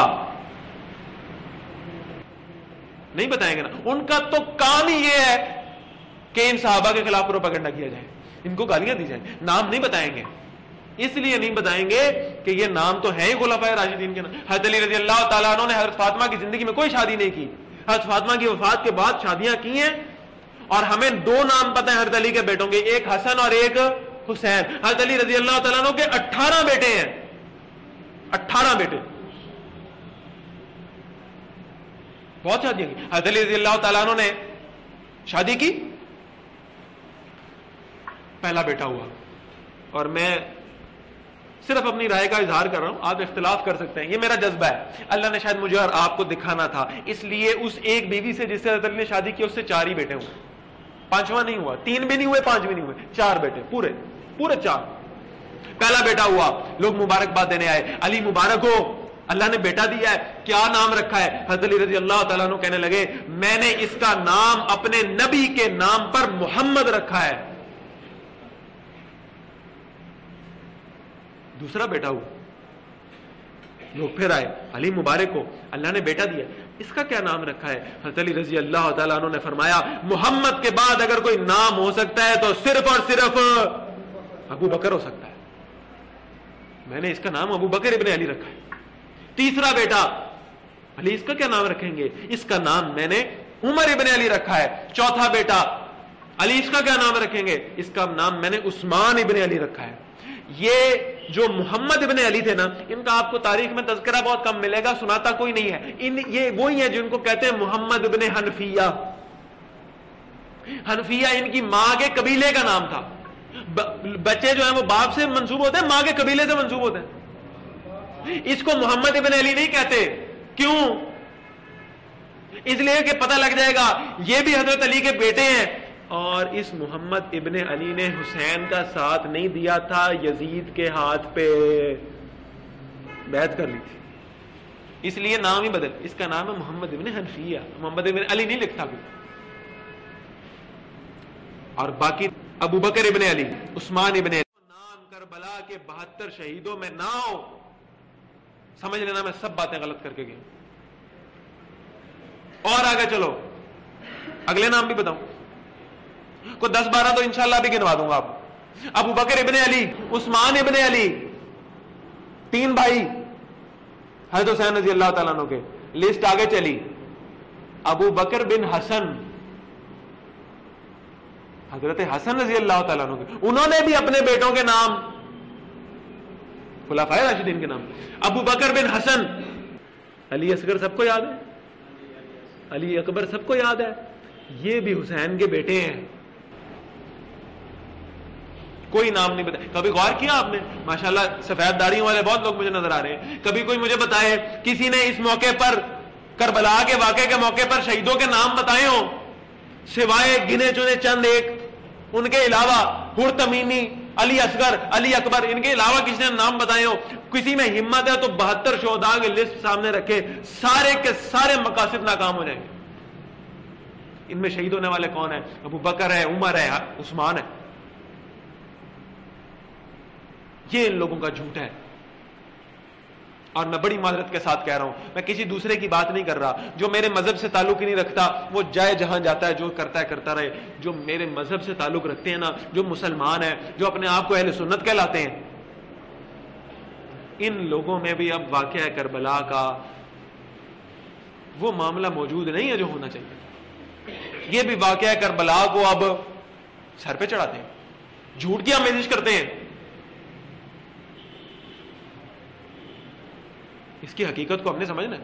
نہیں بتائیں گے نا. ان کا تو کام ہی یہ ہے کہ ان صحابہ کے خلاف پروپیگنڈا کیا جائے، ان کو گالیاں دی جائیں. نام نہیں بتائیں گے، اس لیے نہیں بتائیں گے کہ یہ نام تو ہے ہی خلفائے راشدین کے نام. حضرت علی رضی اللہ تعالیٰ عنہ نے حضرت فاطمہ کی زندگی میں کوئی شادی نہیں کی. حضرت فاطمہ کی وفات کے بعد شادیاں کی ہیں، اور ہمیں 2 نام پتہ ہیں حضرت علی کے بیٹوں کے، ایک حسن اور ایک حسین. حضرت علی رضی اللہ تعالیٰ عنہ کے 18 بیٹے ہیں، 18 بیٹے، بہت شادیاں کی. حضرت علی رضی اللہ تعالیٰ عنہ نے شادی کی، پہلا بیٹا ہوا. اور میں صرف اپنی رائے کا اظہار کر رہا ہوں، آپ اختلاف کر سکتے ہیں، یہ میرا جذبہ ہے. اللہ نے شاید مجھے اور آپ کو دکھانا تھا، اس لیے اس ایک بیوی سے جس سے حضرت علی نے شادی کی اس سے 4 ہی بیٹے ہوئے. 5واں نہیں ہوا، 3 بھی نہیں ہوئے، 5 بھی نہیں ہوئے، 4 بیٹے، پورے 4. پہلا بیٹا ہوا، لوگ مبارکباد دینے آئے، علی مبارک ہو، اللہ نے بیٹا دیا ہے، کیا نام رکھا ہے؟ حضرت علی رضی اللہ تعالیٰ عنہ کہنے لگے میں نے اس کا نام اپنے نبی کے نام پر محمد رکھا ہے. دوسرا بیٹا ہوا، لوگ پھر آئے علی مبارک کو اللہ نے بیٹا دیا, اس کا کیا نام رکھا ہے؟ حضرت علی رضی اللہ تعالیٰ عنہ نے فرمایا محمد کے بعد اگر کوئی نام ہو سکتا ہے تو صرف اور صرف ابو بکر ہو سکتا ہے, میں نے اس کا نام ابو بکر ابن علی رکھا ہے. تیسرا بیٹا علی, اس کا کیا نام رکھیں گے؟ اس کا نام میں نے عمر ابن علی رکھا ہے. چوتھا بیٹا علی, اس کا کیا نام رکھیں گے؟ اس کا نام میں نے عثمان ابن علی رکھا ہے. یہ جو محمد ابن علی تھے نا, ان کا آپ کو تاریخ میں تذکرہ بہت کم ملے گا, سناتا کوئی نہیں ہے. یہ وہی ہے جن کو کہتے ہیں محمد ابن حنفیہ. حنفیہ ان کی ماں کے قبیلے کا نام تھا. بچے جو ہیں وہ باپ سے منسوب ہوتے ہیں, ماں کے قبیلے سے منسوب ہوتے ہیں. اس کو محمد ابن علی نہیں کہتے. کیوں؟ اس لیے کہ پتہ لگ جائے گا یہ بھی حضرت علی کے بیٹے ہیں, اور اس محمد ابن علی نے حسین کا ساتھ نہیں دیا تھا, یزید کے ہاتھ پہ بیعت کر لی تھی, اس لیے نام ہی بدل. اس کا نام ہے محمد ابن حنفیہ, محمد ابن علی نہیں لکھتا کوئی. اور باقی ابو بکر ابن علی, عثمان ابن علی, نام کربلا کے 72 شہیدوں میں نہ ہو. سمجھ لینا میں سب باتیں غلط کر کے گیا. اور آگے چلو, اگلے نام بھی بتاؤں, کو 10-12 تو انشاءاللہ بھی گنوا دوں گا آپ. ابو بکر ابن علی, عثمان ابن علی, 3 بھائی حضرت حسین رضی اللہ تعالیٰ عنہ کے. لسٹ آگے چلی. ابو بکر بن حسن, حضرت حسن رضی اللہ تعالیٰ عنہ کے, انہوں نے بھی اپنے بیٹوں کے نام خلفائے راشدین کے نام. ابو بکر بن حسن, علی اصغر سب کو یاد ہے, علی اکبر سب کو یاد ہے, یہ بھی حسین کے بیٹے ہیں. کوئی نام نہیں بتایا. کبھی غور کیا آپ نے؟ ماشاءاللہ سفید داڑھیوں والے بہت لوگ مجھے نظر آ رہے ہیں. کبھی کوئی مجھے بتائے کسی نے اس موقع پر, کربلا کے واقعے کے موقع پر شہیدوں کے نام بتائے ہوں, سوائے گنے چنے چند ایک, ان کے علاوہ حر تمینی, علی اصغر, علی اکبر, ان کے علاوہ کسی نے نام بتائے ہو؟ کسی میں ہمت ہے تو 72 شہداء کی لسٹ سامنے رکھے, سارے کے سارے مقاصد ناکام ہو جائیں گے. ان میں شہید ہونے والے کون ہیں؟ ابو بکر ہے, عمر ہے, عثمان ہے. یہ ان لوگوں کا جھوٹ ہے. اور میں بڑی معذرت کے ساتھ کہہ رہا ہوں, میں کسی دوسرے کی بات نہیں کر رہا. جو میرے مذہب سے تعلق ہی نہیں رکھتا وہ جائے جہاں جاتا ہے, جو کرتا ہے کرتا رہے. جو میرے مذہب سے تعلق رکھتے ہیں نا, جو مسلمان ہیں, جو اپنے آپ کو اہل سنت کہلاتے ہیں, ان لوگوں میں بھی اب واقعہ کربلا کا وہ معاملہ موجود نہیں ہے جو ہونا چاہیے. یہ بھی واقعہ کربلا کو اب سر پہ چڑھاتے ہیں, جھوٹ کی آمیزش کرتے ہیں. اس کی حقیقت کو ہم نے سمجھنا ہے.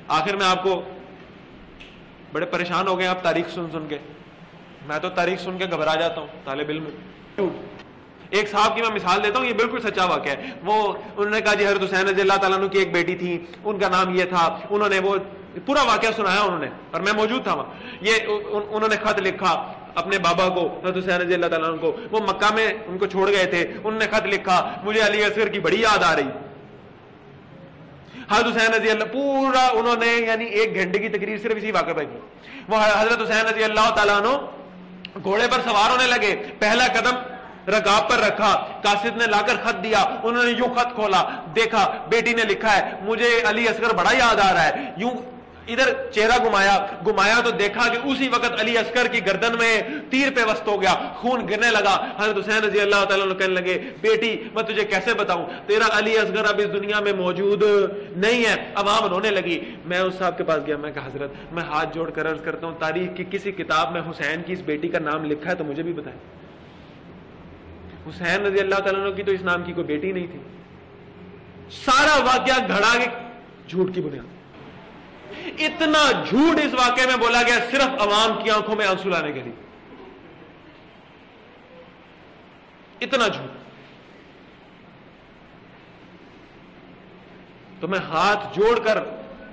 آخر میں آپ کو بڑے پریشان ہو گئے آپ تاریخ سن سن کے. میں تو تاریخ سن کے گھبرا جاتا ہوں, طالب علم. ایک صاحب کی میں مثال دیتا ہوں, یہ بالکل سچا واقعہ ہے. وہ انہوں نے کہا جی حضرت حسین رضی اللہ تعالیٰ عنہ کی ایک بیٹی تھی, ان کا نام یہ تھا. انہوں نے وہ پورا واقعہ سنایا انہوں نے, اور میں موجود تھا وہاں. یہ انہوں نے خط لکھا اپنے بابا کو, حضرت حسین رضی اللہ تعالیٰ عنہ کو. وہ مکہ میں ان کو چھوڑ گئے تھے. انہوں نے خط لکھا, مجھے علی اصغر کی بڑی یاد آ رہی. حضرت حسین رضی اللہ, پورا انہوں نے یعنی 1 گھنٹے کی تقریر صرف اسی واقعے پہ کی. وہ حضرت حسین رضی اللہ تعالیٰ عنہ گھوڑے پر سوار ہونے لگے, پہلا قدم رکاب پر رکھا, قاصد نے لا کر خط دیا. انہوں نے یوں خط کھولا, دیکھا بیٹی نے لکھا ہے مجھے علی اصغر بڑا یاد آ رہا ہے. یوں ادھر چہرہ گھمایا تو دیکھا کہ اسی وقت علی اصغر کی گردن میں تیر پہ وسط ہو گیا, خون گرنے لگا. حضرت حسین رضی اللہ تعالیٰ عنہ کہنے لگے بیٹی میں تجھے کیسے بتاؤں, تیرا علی اصغر اب اس دنیا میں موجود نہیں ہے. عوام رونے لگی. میں اس صاحب کے پاس گیا, میں کہا حضرت میں ہاتھ جوڑ کر عرض کرتا ہوں تاریخ کی کسی کتاب میں حسین کی اس بیٹی کا نام لکھا ہے تو مجھے بھی بتائیں. حسین رضی اللہ تعالیٰ عنہ کی تو اس نام کی کوئی بیٹی نہیں تھی. سارا واقعہ گھڑا کے جھوٹ کی بنیاد. اتنا جھوٹ اس واقعے میں بولا گیا صرف عوام کی آنکھوں میں آنسو لانے کے لیے. اتنا جھوٹ. تو میں ہاتھ جوڑ کر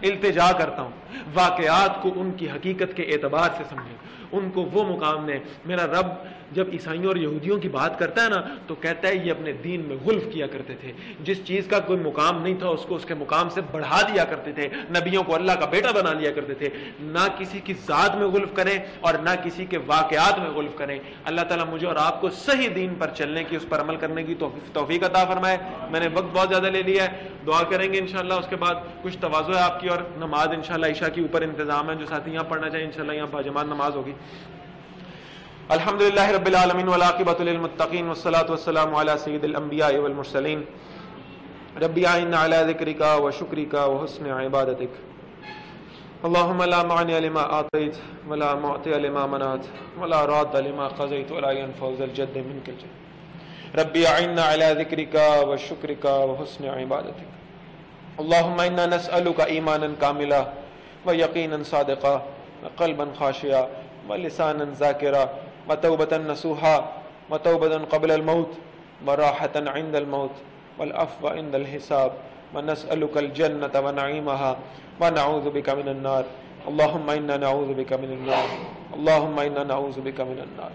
التجا کرتا ہوں, واقعات کو ان کی حقیقت کے اعتبار سے سمجھیں، ان کو وہ مقام دیں۔ میرا رب جب عیسائیوں اور یہودیوں کی بات کرتا ہے نا تو کہتا ہے یہ اپنے دین میں غلف کیا کرتے تھے، جس چیز کا کوئی مقام نہیں تھا اس کو اس کے مقام سے بڑھا دیا کرتے تھے، نبیوں کو اللہ کا بیٹا بنا لیا کرتے تھے۔ نہ کسی کی ذات میں غلف کریں اور نہ کسی کے واقعات میں غلف کریں۔ اللہ تعالیٰ مجھے اور آپ کو صحیح دین پر چلنے کی، اس پر عمل کرنے کی توفیق عطا فرمائے۔ میں نے وقت بہت زیادہ لے لیا ہے، دعا کریں گے انشاءاللہ، اس کے بعد کچھ تواضع ہے آپ کی، اور نماز انشاءاللہ عشاء کی اوپر انتظام ہے، جو ساتھی یہاں پڑھنا چاہیں انشاءاللہ یہاں باجماعت نماز ہوگی۔ الحمدللہ رب العالمین والعاقبۃ للمتقین والصلاۃ والسلام علی سید الانبیاء والمرسلین رب اعنا علی ذکرک وشکرک وحسن عبادتک اللهم لا مانع لما اعطیت ولا معطی لما منعت ولا راد لما قضیت ولا ينفع ذا الجد منک الجد رب اعنا علی ذکرک وشکرک وحسن عبادتک اللهم انا نسألک ایمانا کاملا ویقینا صادقا وقلبا خاشعا ولسانا ذاکرا وتوبة نصوحا وتوبة قبل الموت وراحة عند الموت والعفو عند الحساب ونسألك الجنة ونعيمها ونعوذ بك من النار اللهم إنا نعوذ بك من النار اللهم إنا نعوذ بك من النار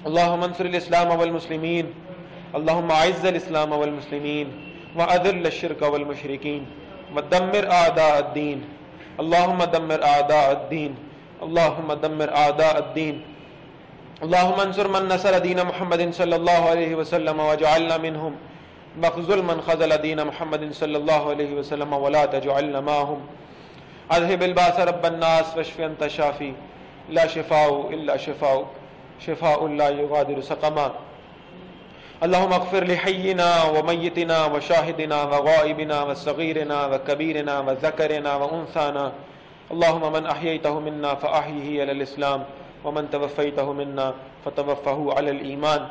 اللهم انصر الإسلام والمسلمين اللهم أعز الإسلام والمسلمين وأذل الشرك والمشركين ودمر أعداء الدين اللهم دمر أعداء الدين اللهم دمر أعداء الدين اللهم انصر من نصر دین محمد صلی اللہ علیہ وسلم وجعلنا منهم مخذل من خذل دین محمد صلی اللہ علیہ وسلم ولا تجعلنا معهم اذهب الباس رب الناس واشف انت شافی لا شفاء الا شفاؤک شفاء لا یغادر سقما اللهم اغفر لحينا وميتنا وشاهدنا وغائبنا وصغيرنا وكبيرنا وذكرنا وانثانا اللهم من احييته منا فاحيه على الاسلام ومن توفيته منا فتوفه على الإيمان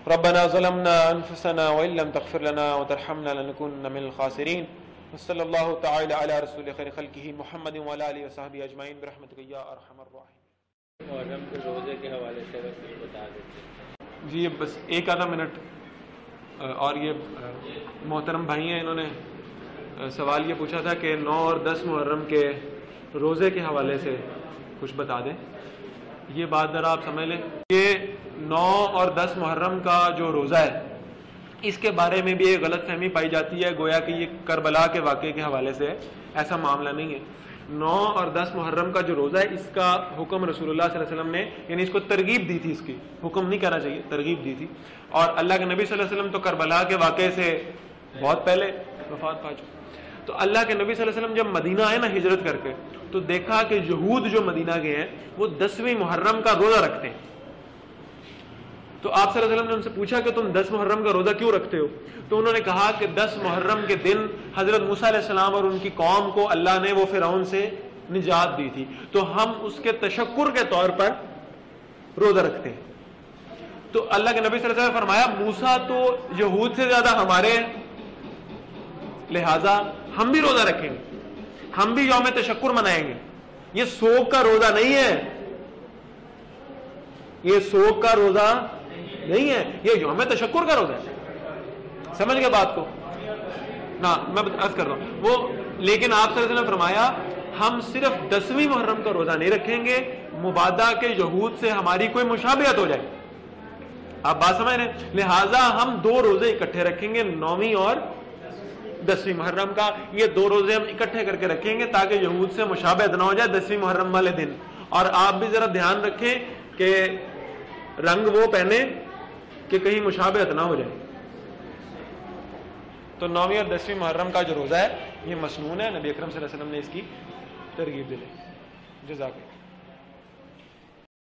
ربنا ظلمنا أنفسنا وإن لم تغفر لنا وترحمنا لنكونن من الخاسرين وصلى الله تعالى على رسول خير خلقه محمد وعلى آله وصحبه أجمعين برحمتك يا أرحم الراحمين۔ محرم کے روزے کے حوالے سے بس بتا دیتے جی بس ایک آدھا منٹ، اور یہ محترم بھائی ہیں، انہوں نے سوال یہ پوچھا تھا کہ 9 اور 10 محرم کے روزے کے حوالے سے کچھ بتا دیں۔ یہ بات ذرا آپ سمجھ لیں، یہ 9 اور 10 محرم کا جو روزہ ہے اس کے بارے میں بھی ایک غلط فہمی پائی جاتی ہے، گویا کہ یہ کربلا کے واقعے کے حوالے سے ہے۔ ایسا معاملہ نہیں ہے۔ 9 اور 10 محرم کا جو روزہ ہے اس کا حکم رسول اللہ صلی اللہ علیہ وسلم نے، یعنی اس کو ترغیب دی تھی، اس کی حکم نہیں کہنا چاہیے، ترغیب دی تھی۔ اور اللہ کے نبی صلی اللہ علیہ وسلم تو کربلا کے واقعے سے بہت پہلے وفات پا چکے۔ تو اللہ کے نبی صلی اللہ علیہ وسلم جب مدینہ آئے نا ہجرت کر کے، تو دیکھا کہ یہود جو مدینہ گئے ہیں وہ 10ویں محرم کا روزہ رکھتے ہیں۔ تو آپ صلی اللہ علیہ وسلم نے ان سے پوچھا کہ تم 10 محرم کا روزہ کیوں رکھتے ہو؟ تو انہوں نے کہا کہ 10 محرم کے دن حضرت موسیٰ علیہ السلام اور ان کی قوم کو اللہ نے وہ فرعون سے نجات دی تھی، تو ہم اس کے تشکر کے طور پر روزہ رکھتے ہیں۔ تو اللہ کے نبی صلی اللہ علیہ وسلم نے فرمایا موسیٰ تو یہود سے زیادہ ہمارے، لہذا ہم بھی روزہ رکھیں گے، ہم بھی یوم تشکر منائیں گے۔ یہ سوگ کا روزہ نہیں ہے، یہ سوگ کا روزہ نہیں ہے، یہ یوم تشکر کا روزہ ہے۔ سمجھ گئے بات کو؟ نا میں عرض کر رہا ہوں وہ، لیکن آپ صلی اللہ علیہ وسلم نے فرمایا ہم صرف 10ویں محرم کا روزہ نہیں رکھیں گے مبادا کہ یہود سے ہماری کوئی مشابہت ہو جائے۔ آپ بات سمجھ رہے ہیں؟ لہٰذا ہم 2 روزے اکٹھے رکھیں گے، 9ویں اور 10ویں محرم کا۔ یہ 2 روزے ہم اکٹھے کر کے رکھیں گے تاکہ یہود سے مشابہت نہ ہو جائے 10ویں محرم والے دن۔ اور آپ بھی ذرا دھیان رکھیں کہ رنگ وہ پہنے کہ کہیں مشابہت نہ ہو جائے۔ تو 9ویں اور 10ویں محرم کا جو روزہ ہے یہ مسنون ہے، نبی اکرم صلی اللہ علیہ وسلم نے اس کی ترغیب دی۔ جزاک اللہ۔